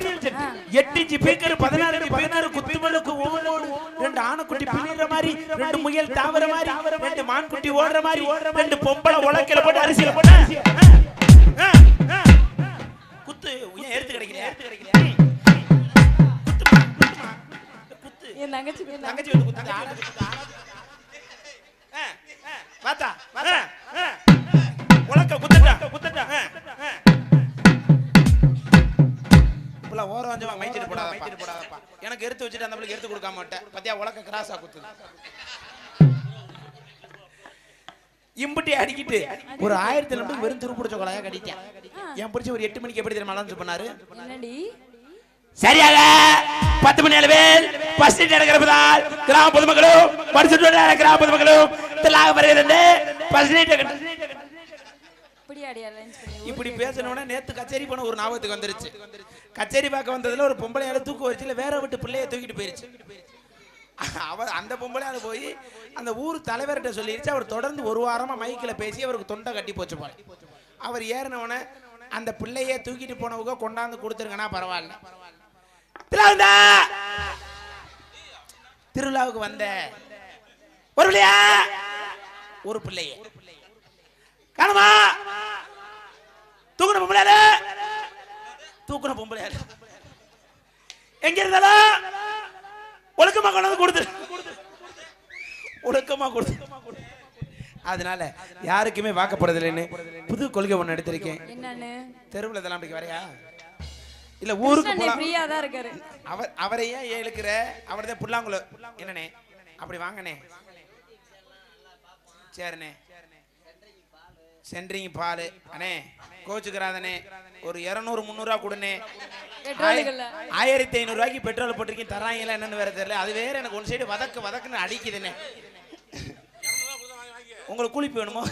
8 இன்ச் ஸ்பீக்கர் 16 குத்துமலுக்கு ஓடோடு 2 ஆணக்குட்டி பின்னிற மாதிரி 2 முயல் தாவற மாதிரி 2 மான்குட்டி ஓடுற மாதிரி 2 பொம்பளை உலக்கையில போட்டு அரிசியில போட்டு குத்து ஏன் எடுத்து கிடைக்கலையா? என் தங்கச்சி வந்து குத்து வாத்தா உலக்க குத்துட்டா இப்பெல்லாம் ஓரம் வஞ்சமா மைச்சிட்டு போடாதப்பா. எனக்கு எடுத்து வச்சுட்டு அந்த பிள்ளைக்கு எடுத்து கொடுக்காம மாட்டேன். பத்தியா உலக்க கிராஸா குத்து இம்புட்டி அடிக்கிட்டு ஒரு 1000 நம்பருக்கு வெறும் துருப்பிடிச்ச கொலையா கட்டிட்டேன். என் பிடிச்ச ஒரு 8 மணிக்கு எப்படி தெரியுமா அலௌன்ஸ் பண்ணாரு? சரியாக 10 மணி அளவில் ஃபர்ஸ்ட் நைட் நடக்கிறதால் கிராம பொதுமக்களும் படிச்சுட்டு கிராம பொதுமக்களும் திலாக வருகிறது. ஃபர்ஸ்ட் நைட் இப்படி பேசணும்னா நேத்து கச்சேரி போன ஒரு ஞாபகத்துக்கு வந்துருச்சு. கச்சேரி பார்க்க வந்ததுல ஒரு பொம்பளையால தூக்கு வச்சுல வேற விட்டு பிள்ளைய தூக்கிட்டு போயிருச்சு. அவர் அந்த பொம்பளையால போய் அந்த ஊர் தலைவர்கிட்ட சொல்லிருச்சு. அவர் தொடர்ந்து ஒரு வாரமா மைக்கில் பேசி அவருக்கு தொண்டை கட்டி போச்சு போல. அவர் ஏறினவன அந்த பிள்ளைய தூக்கிட்டு போனவங்க கொண்டாந்து கொடுத்துருங்கன்னா பரவாயில்ல. திருவிழாவுக்கு வந்த ஒரு பிள்ளையா ஒரு பிள்ளைய காணுமா தூக்குன பொம்பளையால எங்க இருந்தாலும் ஒழுக்கமா கொண்டாந்து கொடுத்து ஒழுக்கமா கொடுத்து அதனால யாருக்குமே வாக்கப்படுறதில்லைன்னு புது கொள்கை ஒண்ணு எடுத்திருக்கேன். என்னன்னு? தெருவுல இதெல்லாம் அப்படி வரையா இல்ல ஊருக்கு போலாம். ஃப்ரீயா தான் இருக்காரு. அவரை ஏன் இழுக்கிற? அவர்தான் புல்லாங்குள. என்னண்ணே அப்படி வாங்கண்ணே. சரிண்ணே. சென்ட்ரிங் பால் அண்ணே கோச்சுக்கிறாதனே. ஒரு 200-300 கொடுண்ணே. 1500 ரூபாய்க்கு பெட்ரோல் போட்டிருக்கேன். தராங்களா என்னன்னு வேற தெரியல. அது வேற எனக்கு ஒன் சைடு வதக்குன்னு அடிக்குதுண்ணே. உங்களுக்கு கூலிப்பு வேணுமோ?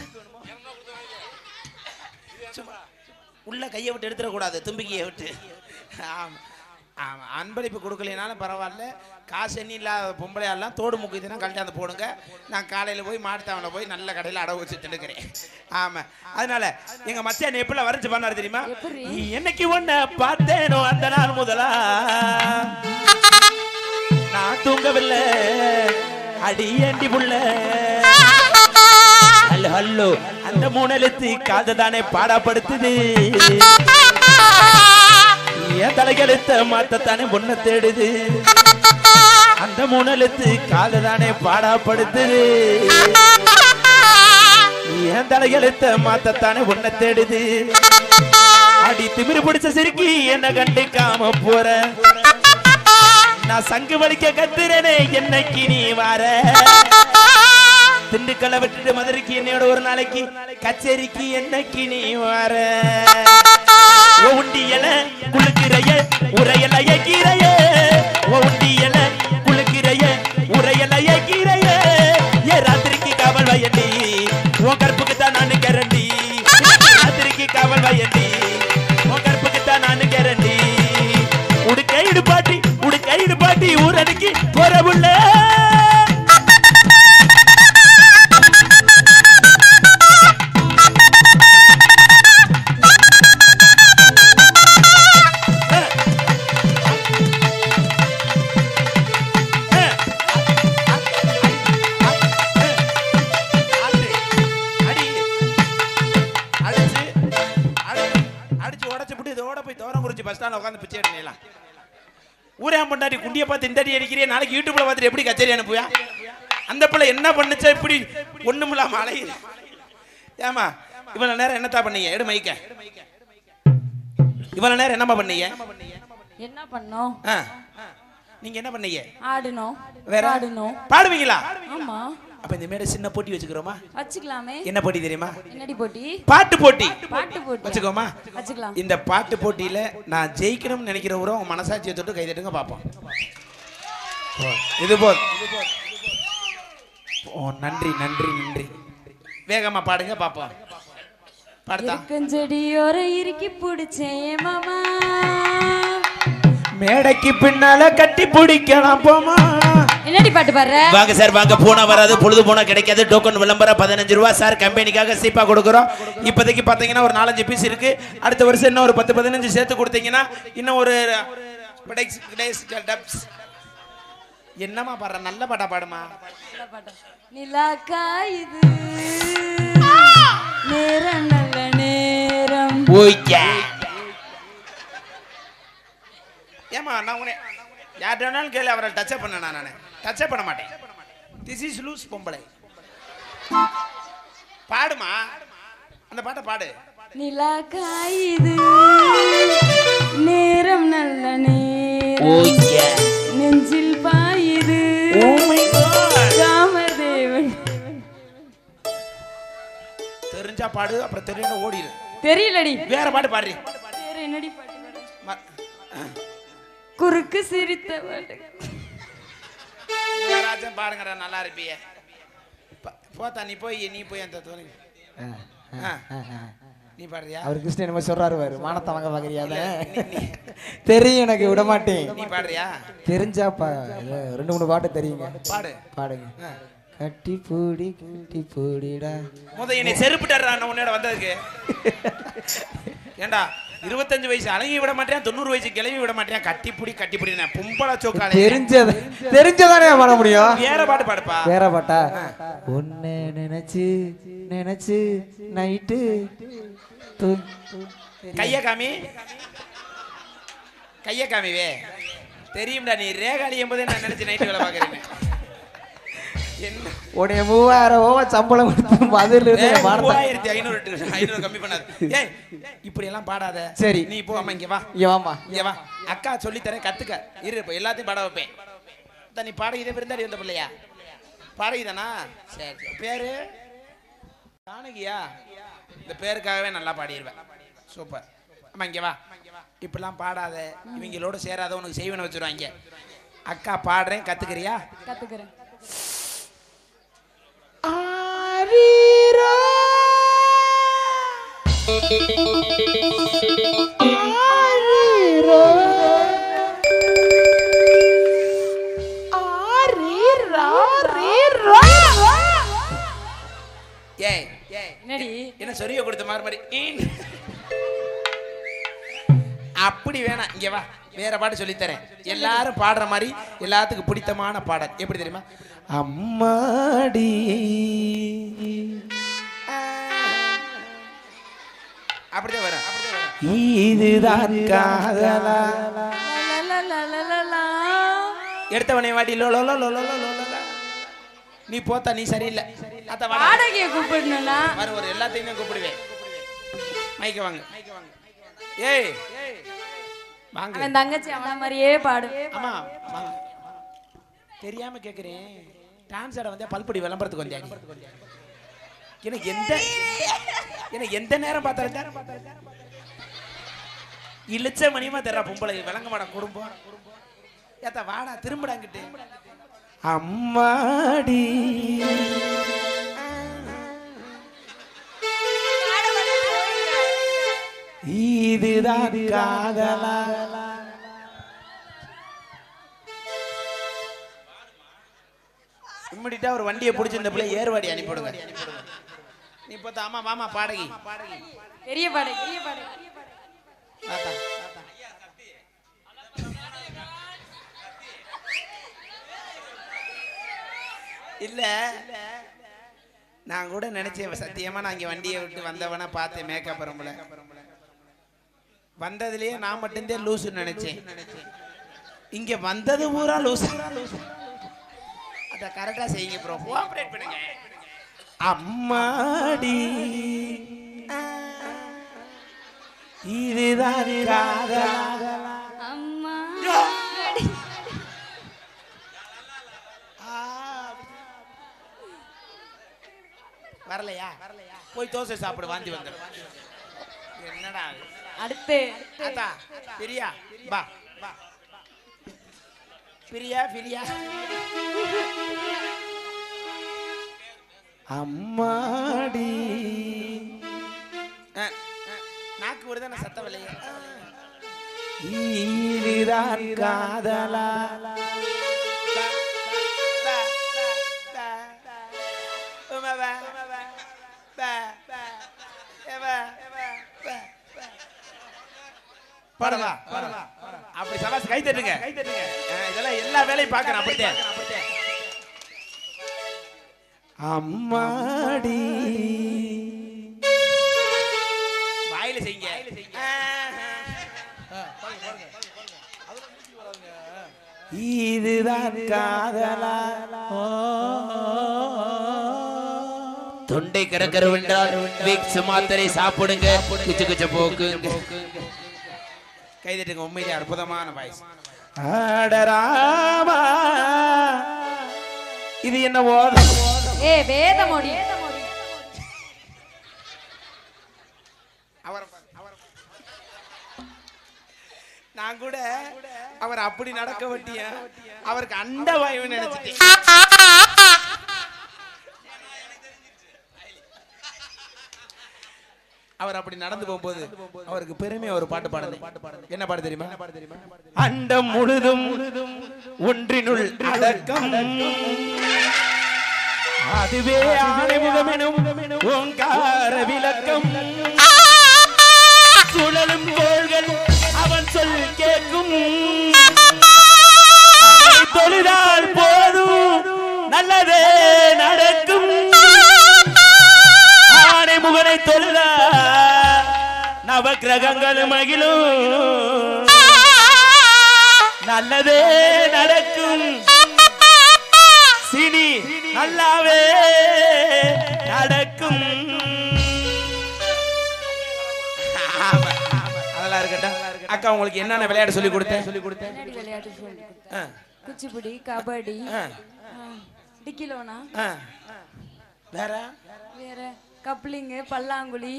உள்ள கையை விட்டு எடுத்துடக்கூடாது, தும்பிக்கையை விட்டு. ஆமாம் ஆமாம், அன்பளிப்பு கொடுக்கலனாலும் பரவாயில்ல. காசு எண்ணி இல்லாத பொம்பளையாலாம் தோடு முக்கியத்தான் கல்யாணம் போடுங்க. நான் காலையில் போய் மாட்டுத்தாவனை போய் நல்ல கடையில் அடவு வச்சு திண்டுக்கிறேன். ஆமாம், அதனால எங்கள் மச்சான் எப்படிலாம் வரைஞ்சு பண்ணாரு தெரியுமா? என்னைக்கு ஒன்றை பார்த்தேனோ அந்த நாள் முதலா நான் தூங்கவில்லை அடி ஏண்டி புள்ள. ஹலோ ஹலோ அந்த 3 எழுத்து காது தானே பாடப்படுத்துது. என் தலைகெழுத்த மாத்தத்தானே பொண்ணை தேடுது. அந்த 3 எழுத்து காது தானே பாடப்படுத்துது. என் தலைகெழுத்த மாத்தத்தானே பொண்ணை தேடுது. அடி திமிரு பிடிச்ச சிரிக்கி என்ன கண்டுக்காம போற. நான் சங்கு வலிக்க கத்துறேனே என்னைக்கு நீ வர. திண்டுக்கல்ல விட்டுட்டு மதுரைக்கு என்னோட ஒரு நாளைக்கு கச்சேரிக்கு என்னைக்கு நீ வர. ஒண்டியல குளுக்கிறைய உரையலைய கீரைய. ஒண்டியல குளுக்கிறைய உரையலைய கீரைய. ஏ ராத்திரிக்கு காவல் வயண்டி உன் கற்புக்கு தான் நான் கரண்டி. ராத்திரிக்கு காவல் வயண்டி உன் கற்புக்கு தான் நான் கரண்டி. உடுக்கை இடுபாட்டி ஊரடிக்கு போறவுள்ள. ஊரே பொண்டாட்டி குண்டியை பார்த்து இந்த அடி அடிக்கிறேன். நாளைக்கு யூடியூப்ல பார்த்துட்டு எப்படி கச்சேரி அனுப்புயா? அந்த பிள்ளை என்ன பண்ணுச்சா இப்படி ஒண்ணுமில்லாம அலையுது. ஏமா இவ்வளவு நேரம் என்னத்தா பண்ணீங்க? எடு மைக்க. இவ்வளவு நேரம் என்னமா பண்ணீங்க? என்ன பண்ணோம்? நீங்க என்ன பண்ணீங்க? ஆடுனோம். வேற ஆடுனோம். பாடுவீங்களா? ஆமா. அப்ப இந்த மேடை சின்ன போட்டி வச்சுக்கிறோமா? வச்சுக்கலாமே. என்ன போட்டி தெரியுமா? என்னடி போட்டி? பாட்டு போட்டி. பாட்டு போட்டி வச்சுக்கோமா? வச்சுக்கலாம். இந்த பாட்டு போட்டியில நான் ஜெயிக்கணும்னு நினைக்கிறவரும் உங்க மனசாட்சியை தொட்டு கை தட்டுங்க பாப்போம். இது போல். ஓ நன்றி நன்றி நன்றி. வேகமா பாடுங்க பாப்போம். பாடுதா? கஞ்சடியோர இறுக்கி பிடிச்சேன் மாமா. மேடைக்கு பின்னால கட்டி பிடிக்கலாம் போமா. என்னடி பாட்டு பாடுற? வாங்க சார் வாங்க. போனா வராது, பொழுது போனா கிடைக்காது. டோக்கன் விளம்பரம் 15 ரூபா சார். கம்பெனிக்காக சீப்பா கொடுக்குறோம். இப்போதைக்கு பார்த்தீங்கன்னா ஒரு 4-5 பீஸ் இருக்கு. அடுத்த வருஷம் இன்னும் ஒரு 10-15 சேர்த்து கொடுத்தீங்கன்னா இன்னும் ஒரு என்னமா பாடுற? நல்ல பாட்டா பாடுமா. நிலா காயுது நேரம் நல்ல நேரம். ஏமா நான் உன்னை யார்ட்ட வேணாலும் கேளு, அவரை டச் பண்ண. நான் டச் பண்ண மாட்டேன். திஸ் இஸ் லூஸ் பொம்பளை. பாடுமா அந்த பாட்டை பாடு. நிலா காயுது நேரம் நல்ல நேரம். நெஞ்சில் பாயுது காமதேவன். தெரிஞ்சா பாடு, அப்புறம் தெரியல ஓடிடு. தெரியலடி. வேற பாட்டு பாடுறீ. வேற என்னடி பாட்டு? குறுக்கு சிரித்த பாட்டு. யாராச்சும் பாடுங்கடா, நல்லா இருப்பிய. போத்தா நீ போய் அந்த தோணி நீ பாடுறியா? அவர் கிருஷ்ணன் என்ன சொல்றாரு பாரு. மானத்தை வாங்க பாக்குறியாத? தெரியும், எனக்கு விட மாட்டேன். நீ பாடுறியா? தெரிஞ்சா 2-3 பாட்டு தெரியுங்க. பாடு. பாடுங்க. கட்டி பூடிடா. என்னை செருப்புட்டா நான் உன்னோட வந்ததுக்கு. ஏண்டா 25 வயசு அழகி விட மாட்டேன், 90 வயசு கிளவி விட மாட்டேன். கட்டிப்புடி பொம்பளை சோக்காலே. தெரிஞ்சதானே பாட முடியும். வேற பாட்டு பாடுப்பா. வேற பாட்டா? ஒன்னு நினைச்சு நைட்டு கைய காமிவே தெரியும்டா. நீ ரேகாலியும் போதே நான் நினைச்சு நைட்டு வேலை பாக்குறேன். உடைய 3000 சம்பளம் கொடுத்து பதில் 3500 கம்மி பண்ணாது. ஏய் இப்படி எல்லாம் பாடாத. சரி நீ போ அம்மா இங்க வா. இங்க வா. அக்கா சொல்லி தரேன் கத்துக்க. இரு இப்ப எல்லாத்தையும் பாட வைப்பேன். நீ பாடகிதே விருந்தாடி வந்த பிள்ளையா? பாடகிதானா? சரி. பேரு ஜானகியா? இந்த பேருக்காகவே நல்லா பாடிடுவேன். சூப்பர். அம்மா இங்க வா. இப்பெல்லாம் பாடாத, இவங்களோட சேராத, உனக்கு செய்வன வச்சிருவாங்க. அக்கா பாடுறேன், கத்துக்கிறியா? கத்துக்கிறேன். ஆரீரோ ஆரீரோ ஆரீரோ ரீரோ. ஏய் என்னடி என்ன சொரிய கொடுத்த மாதிரி அப்படி வேணாம். இங்க வா, வேற பாட்டு சொல்லி தரேன். எல்லாரும் பாடுற மாதிரி எல்லாத்துக்கும் பிடித்தமான பாடல் எப்படி தெரியுமா? அம்மாடி அப்படிதான் வரும். இதுதான் காதலா. எடுத்தவனே வாடி low low low low low low. நீ போத்தா, நீ சரியில்லை. அத வாடகையை கூப்பிடணும்னா வர ஒரு எல்லாத்தையுமே கூப்பிடுவேன். மைக்க வாங்க. ஏய் வாங்க. அவன் தங்கச்சி அவன மாதிரியே பாடு. அம்மா வாங்க. தெரியாம கேக்குறேன். டான்ஸ் ஆட வந்தா பல்படி விளம்பரத்துக்கு வந்தாங்க. எனக்கு எந்த நேரம் பார்த்தாலும் இழுச்ச மணியமா தெரா பொம்பளை விளங்க மாட குடும்பம். ஏத்தா வாடா திரும்படாங்கிட்டு. அம்மாடி இதுதான் காதலா. இம்மிடிட்டா ஒரு வண்டியை பிடிச்சி இந்த பிள்ளை ஏர்வாடி அனுப்பிடுங்க. நீ பார்த்தா ஆமா மாமா பாடகி பெரிய பாடகி பெரிய பாடகி இல்ல. நான் கூட நினைச்சேன் சத்தியமா நான் இங்க வண்டியை விட்டு வந்தவனா பார்த்தேன். மேக்கப் பரம்பல வந்ததுலயே நான் மட்டும்தான் லூசுன்னு நினைச்சேன். இங்க வந்தது பூரா லூசு. அத கரெக்டா செய்யுங்க ப்ரோ, கோஆபரேட் பண்ணுங்க. அம்மாடி இதுதான் காதலா. அம்மா வரலையா? போய் தோசை சாப்பிடு, வாந்தி வந்துடும். என்னடா அடுத்து அத்தா பிரியா வா வா. பிரியா பிரியா. அம்மாடி நாக்கு வருதான சத்தம் இல்லையா? இதுதான் காதலா. பாடவா அப்படி சபாஸ் கை தட்டுங்க. இதெல்லாம் எல்லா வேலையும் பார்க்கறேன். அப்படித்தான் அம்மாடி வாயில செய்யுங்க. இதுதான் காதலா. தொண்டை கரக்கர வென்றால் விக்ஸ் மாத்திரை சாப்பிடுங்க. குச்சு குச்ச போக்கு. கைதட்டுங்க. உண்மையிலே அற்புதமான வாய்ஸ். ஆடராமா இது என்ன ஓதம்? வேதமொழி. நான் கூட அவர் அப்படி நடக்க வட்டிய அவருக்கு அண்ட வாயு நினைச்சிட்டேன். அவர் அப்படி நடந்து போகும்போது அவருக்கு பெருமையா ஒரு பாட்டு பாடுது. என்ன பாட்டு தெரியுமா? அண்டம் முழுதும் ஒன்றினுள் அடக்கம், அதுவே ஆணைமுகமெனும் ஓங்கார விளக்கம். சுழலும் கோள்கள் அவன் சொல் கேட்கும், தொழுதால் போதும் நல்லதே நடக்கும். ஆணைமுகனை தொழுதா நவ கிரகங்கள் மகிழும், நல்லதே நடக்கும். சினி நல்லாவே நடக்கும். அதெல்லாம் இருக்கட்டும். அக்கா உங்களுக்கு என்னென்ன விளையாட்டு சொல்லி கொடுத்தேன்? விளையாட்டு சொல்லி கொடுத்தேன். குச்சிப்புடி, கபடி, டிக்கிலோனா, வேற வேற கப்ளிங், பல்லாங்குழி.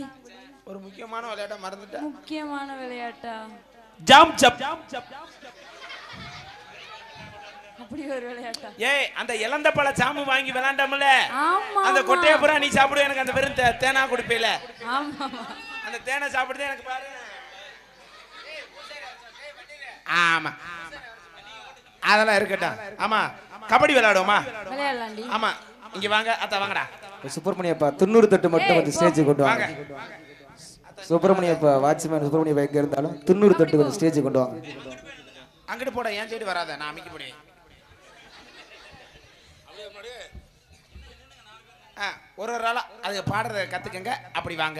ஒரு முக்கியமான விளையாட்டை மறந்துட்டேன். முக்கியமான விளையாட்டா? Jump jump. அப்படி ஒரு விளையாட்டா? ஏய், அந்த இளந்த பழ சாமு வாங்கி விளையாண்டோம்ல, ஆமா, அந்த கொட்டையை பூரா நீ சாப்பிடு, எனக்கு அந்த வெறும் தேனா குடிப்பீல. ஆமா, அந்த தேனை சாப்பிடுறது எனக்கு பாரு. ஆமா, அதெல்லாம் இருக்கட்டும். ஆமா, கபடி விளையாடுவோமா? விளையாடலாம்டி. ஆமா, இங்க வாங்க அத்தா, வாங்கடா. சுப்பிரமணியப்பா 90 தட்டு மட்டும் கொஞ்சம் ஸ்டேஜ் கொண்டு வாங்க. சுப்பிரமணியப்பா வாட்ச்மேன் சுப்பிரமணியப்பா எங்க இருந்தாலும் 90 தட்டு கொஞ்சம் ஸ்டேஜ் கொண்டு வாங்க. அங்கிட்டு போட, ஏன் சைடு வராத, நான் அமைக்க போடுவேன். ஒரு ஒரு ஆளா அது பாடுறத கத்துக்கங்க. அப்படி வாங்க.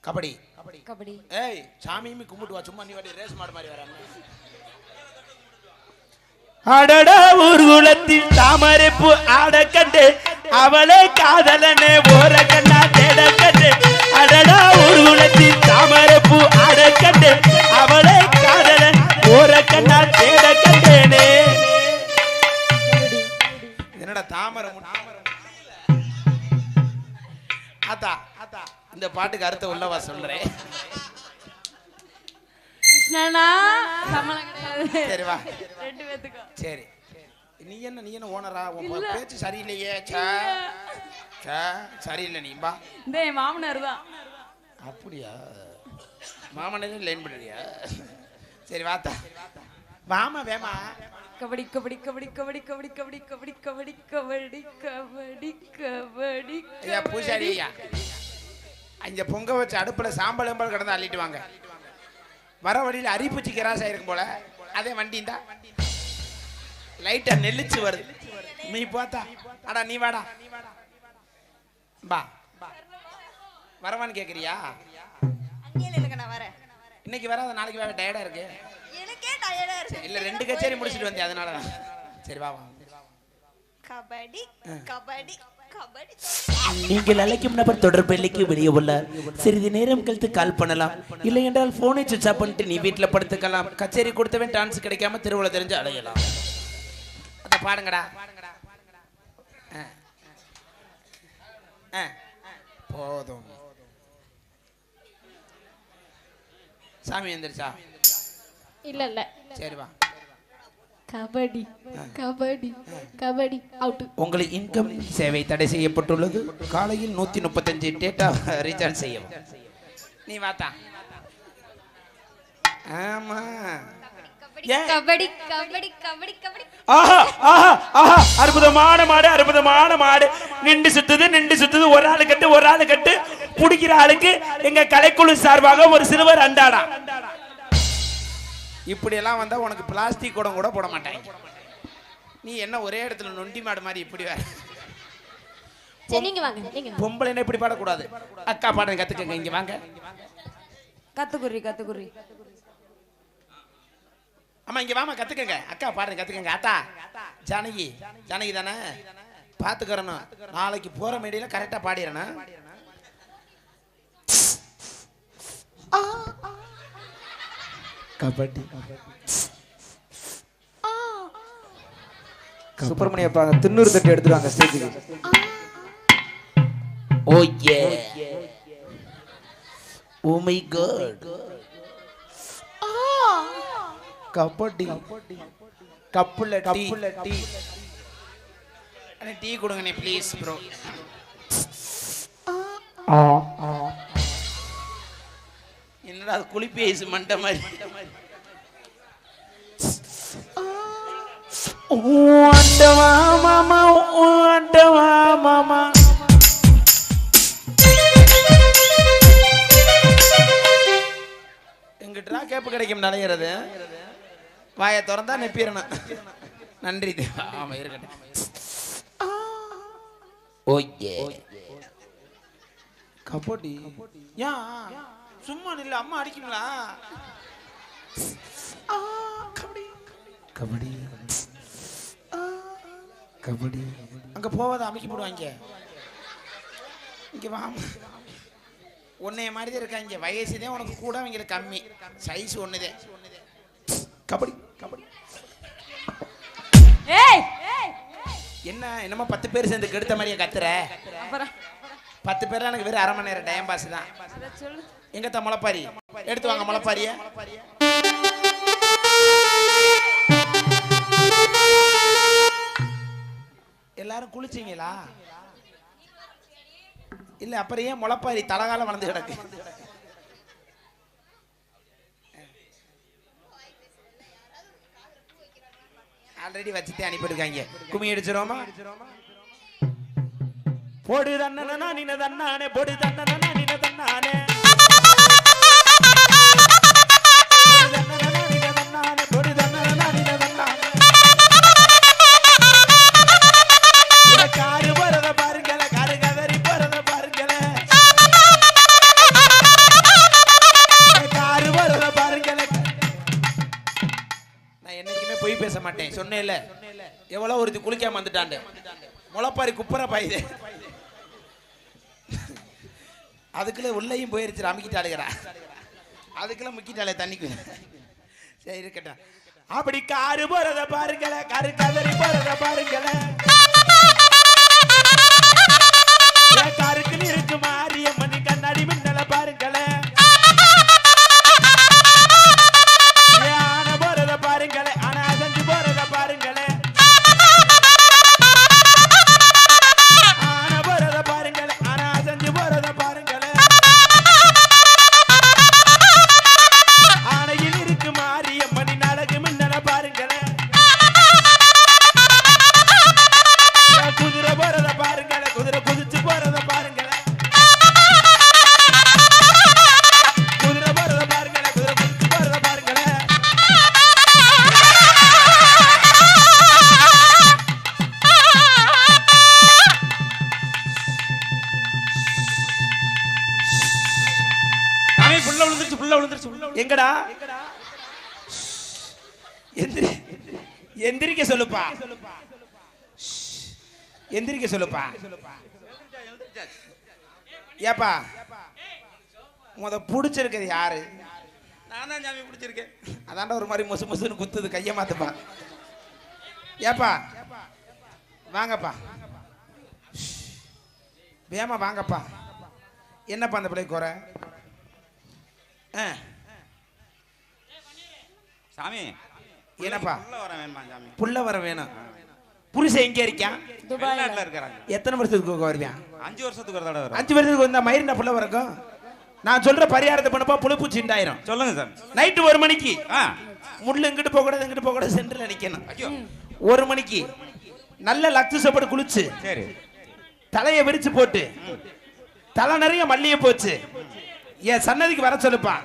கபடி கபடி. ஏய், சாமியுமே கும்பிட்டு வா, சும்மா நீ வாடி ரேஸ் மாடு மாதிரி வராங்க. அடடா ஊர்குலத்தில் தாமரைப்பு ஆட கண்டு அவளே காதலனே ஓர கண்ணா தேட கண்டு. அடடா ஊர்குலத்தில் தாமரைப்பு ஆட கண்டு அவளே காதலன் ஓர கண்ணா தேட கண்டேனே. என்னடா தாமரை ஆத்தா, இந்த பாட்டுக்கு அர்த்தம் உள்ளவா சொல்றேன். கிருஷ்ணனா சமலம் கிடையாது. சரி வா, ரெண்டு பேத்துக்கு. சரி, நீ என்ன ஓனரா? உன் பேச்சு சரியில்லையே. சரியில்லை, நீ பா. இந்த மாமனார் தான். அப்படியா? மாமனே லைன் பண்ணுறியா? சரி வாத்தா, வாமா வேமா. கபடி கபடி கபடி கபடி கபடி கபடி கபடி கபடி கபடி கபடி கபடி. ஐயா பூசாரி ஐயா, அங்க பொங்க வச்ச அடுப்புல சாம்பல் எம்பல் கிடந்து அள்ளிட்டு வாங்க. வர வழியில் அரிப்பூச்சி கிராஸ் ஆயிருக்கும் போல. அதே வண்டி இருந்தா லைட்டா நெல்லிச்சு வருது. நீ பார்த்தா அடா, நீ வாடா பா. வரவான்னு கேக்குறியா? இன்னைக்கு வராத, நாளைக்கு வேற டயர்டா இருக்கு. இல்ல 2 கச்சேரி முடிச்சிட்டு வந்தேன், அதனாலதான். சரி வா வா. கபடி கபடி கபடி. நீங்கள் அழைக்கும் நபர் தொடர்பெல்லைக்கு வெளியே உள்ளார். சிறிது நேரம் கழித்து கால் பண்ணலாம். இல்லை என்றால் போனை சுவிட்ச் ஆஃப் பண்ணிட்டு நீ வீட்டில் படுத்துக்கலாம். கச்சேரி கொடுத்தவன் டான்ஸ் கிடைக்காம திருவிழா தெரிஞ்சு அலையலாம். அத பாடுங்கடா. போதும். சாமி எந்திரிச்சா? இல்ல. சரி வா. கபடி கபடி கபடி அவுட். உங்களை இன்கம் சேவை தடை செய்யப்பட்டுள்ளது. காலையில் 135 டேட்டா ரீசார்ஜ் செய்யவும். நீ வாத்தா. ஆமா, கபடி கபடி கபடி கபடி. ஆஹா ஆஹா ஆஹா, அற்புதமான மாடு, அற்புதமான மாடு. நின்று சுத்துது. ஒரு ஆளு கட்டு புடிக்கிற ஆளுக்கு எங்க கலைக்குழு சார்பாக ஒரு சிறுவர் அண்டாடா. இப்படி எல்லாம் வந்தா உனக்கு பிளாஸ்டிக் குடம் கூட போட மாட்டாங்க. நீ என்ன ஒரே இடத்துல நொண்டி மாடு மாதிரி இப்படி வேற. நீங்க வாங்க. பொம்பளை என்ன இப்படி பாடக்கூடாது. அக்கா பாடுங்க, கத்துக்கங்க. இங்க வாங்க. கத்துக்குறி. ஆமா, இங்க வாமா, கத்துக்கங்க. அக்கா பாடுங்க, கத்துக்கங்க. அத்தா ஜானகி தானே பாத்துக்கிறணும். நாளைக்கு போற மேடையில கரெக்டா பாடிறேன். கபடி. சுப்பிரமணியப்பா 90 தட்டு எடுத்துவாங்க ஸ்டேஜுக்கு. ஓ ஏ, ஓ மை காட். கபடி. கப்புல டீ. டீ கொடுங்க நீ ப்ளீஸ் ப்ரோ. என்னடா அது குளிப்பி ஐஸ் மண்ட மாதிரி. ஓண்டவா மாமா. எங்கிட்டா கேப்பு கிடைக்கும் நடைகிறது. வாயை திறந்தா நெப்பிடணும். நன்றி. ஆமா இருக்கட்டும். ஓகே. கபடி. ஏன் சும்மா நில்ல, அம்மா அடிக்குங்களா? கபடி. கபடி அங்க போவாத அமைக்கி போடுவாங்க. இங்க வா, உன்னைய மாதிரி தான் இருக்காங்க. வயசுதான் உனக்கு கூட, அவங்க கம்மி, சைஸ் ஒண்ணுதே. கபடி கபடி. என்ன என்னமோ 10 பேர் சேர்ந்து கெடுத்த மாதிரியே கத்துற. 10 பேர் எனக்கு வெறும் 1/2 மணி நேரம் டைம் பாஸ் தான். எங்கத்த முளைப்பாரி எடுத்து வாங்க. முளைப்பாரிய எல்லாரும் குளிச்சிங்களா? இல்ல அப்புறம் ஏன் முளைப்பாரி தலகாலம் வளர்ந்து கிடக்கு? ஆல்ரெடி வச்சுட்டே அனுப்பிடுக்காங்க. கும்மி அடிச்சிரோமா? போடு தன்னனா நின தன்னானே, போடு தன்னனா நின தன்னானே, போடு தன்னனா நின தன்னானே. காரு போறத பாருங்கள, காரு கதறி போறத பாருங்கள, காரு போறத பாருங்கள. நான் என்னைக்குமே பொய் பேச மாட்டேன். சொன்னேன்ல, எவ்வளவு ஒருத்தி குளிக்காம வந்துட்டாண்டு. முளைப்பாரி குப்புற பாயுது. அதுக்குள்ள உள்ளேயும் போயிருச்சு. அமுக்கிட்டாளுகிறா, அதுக்குள்ள முக்கிட்டாளே தண்ணிக்கு. சரி இருக்கட்டும். அப்படி காரு போறத பாருங்கள, காரு கதறி போறத பாருங்கள, காருக்கு இருக்கு மாரியம்மன் கண்ணாடி மின்னல பாருங்கள, ஆன போறத பாருங்கள, ஆனா அசஞ்சு போறத பாருங்கள, ஆன போறத பாருங்கள, ஆனா அசஞ்சு போறத பாருங்கள, ஆனையில் இருக்கு மாரியம்மன் அழகு மின்னல பாருங்கள, குதிரை போறத பாருங்கள, குதிரை குதிச்சு போறத பாருங்கள, குதிரை போறத பாருங்கள, குதிரை குதிச்சு போறத பாருங்கள. எங்கடா எந்திரிக்க சொல்லுப்பா, எந்திரிக்க சொல்லுப்பா. ஏப்பா முத புடிச்சிருக்கிறது யாரு? நான் தான் சாமி பிடிச்சிருக்கேன். அதான்டா ஒரு மாதிரி மொசு மொசுன்னு குத்துது. கையை மாத்துப்பா. ஏப்பா வாங்கப்பா, வேமா வாங்கப்பா. என்னப்பா அந்த பிள்ளை குறை? சாமி என்னப்பா சாமி புள்ள வர வேணும். புருஷன் எங்க இருக்கான்? துபாய்ல இருக்காங்க. எத்தனை வருஷத்துக்கு வருவான்? 5 வருஷத்துக்கு ஒரு தடவை வரும். 5 வருஷத்துக்கு வந்தா மயிரின புள்ள வரக்கும். நான் சொல்ற பரிகாரத்தை பண்ணப்பா புழுப்பூச்சி உண்டாயிரும். சொல்லுங்க சார். நைட்டு 1 மணிக்கு முள்ளு இங்கிட்டு போக கூடாது, இங்கிட்டு போக கூடாது, சென்டர்ல நிக்கணும். 1 மணிக்கு நல்ல லக்ஸு சாப்பாடு குளிச்சு, சரி, தலையை விரிச்சு போட்டு, தலை நிறைய மல்லிகை போச்சு, என் சன்னதிக்கு வர சொல்லுப்பா.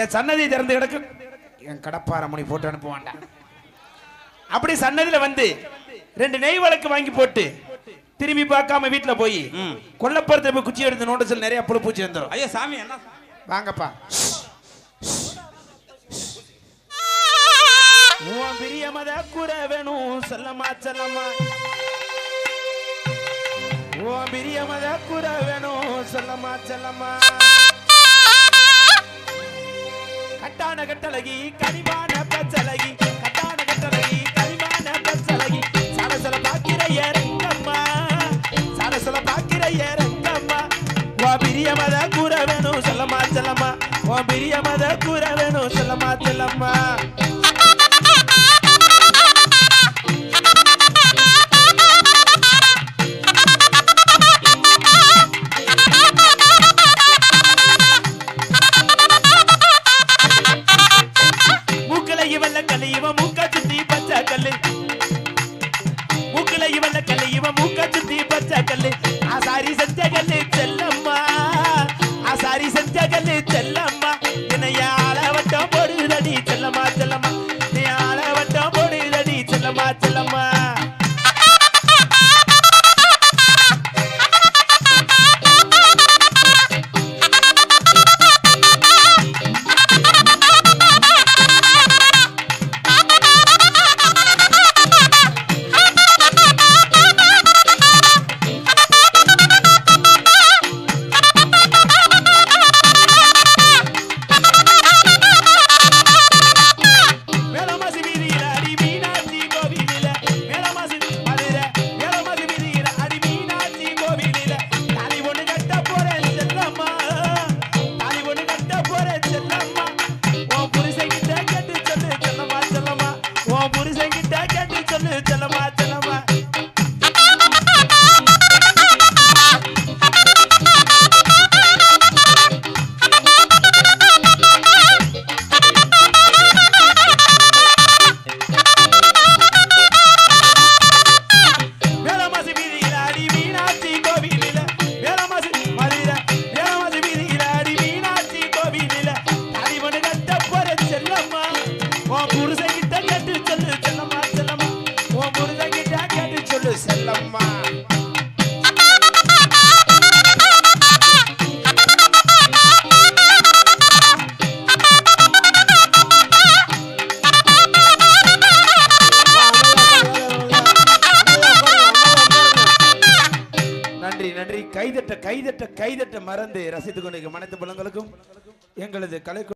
என் சன்னதி திறந்து கிடக்கு, என் கடப்பார மணி போட்டு அனுப்புவான்டா. அப்படி சன்னதியில வந்து 2 நெய் வழக்கு வாங்கி போட்டு திரும்பி பார்க்காம வீட்டுல போய் கொல்லப்புறத்தை போய் குச்சி எடுத்து நோண்ட சொல்லி நிறைய புழு பூச்சி வந்துடும். ஐயா சாமி என்ன வாங்கப்பா. பெரிய மத குற வேணும் சொல்லமா சொல்லமா, பெரிய மத குற வேணும் சொல்லமா சொல்லமா, கட்டான கட்டழகி கனிவான பச்சழகி, கட்டான கட்டழகி கனிவான பச்சழகி, சரசல பாக்கிற ஏரங்கம்மா, சரசல பாக்கிற ஏரங்கம்மா, வா பெரிய மத குற வேணும் சொல்லமா சொல்லமா, வா பெரிய மத குற வேணும் சொல்லமா சொல்லமா. ஆசாரி செஞ்சகல்லு செல்லம்மா, ஆசாரி செஞ்சகல்லு செல்லம்மா, என்னைய ஆளவட்டம் போடுதடி செல்லம்மா செல்லம்மா, நீ ஆளவட்டம் போடுதடி செல்லம்மா செல்லம்மா. கைதட்ட கைதட்ட கைதட்ட மறந்து ரசித்துக் கொண்டிருக்கும் அனைத்து புலங்களுக்கும் எங்களது கலை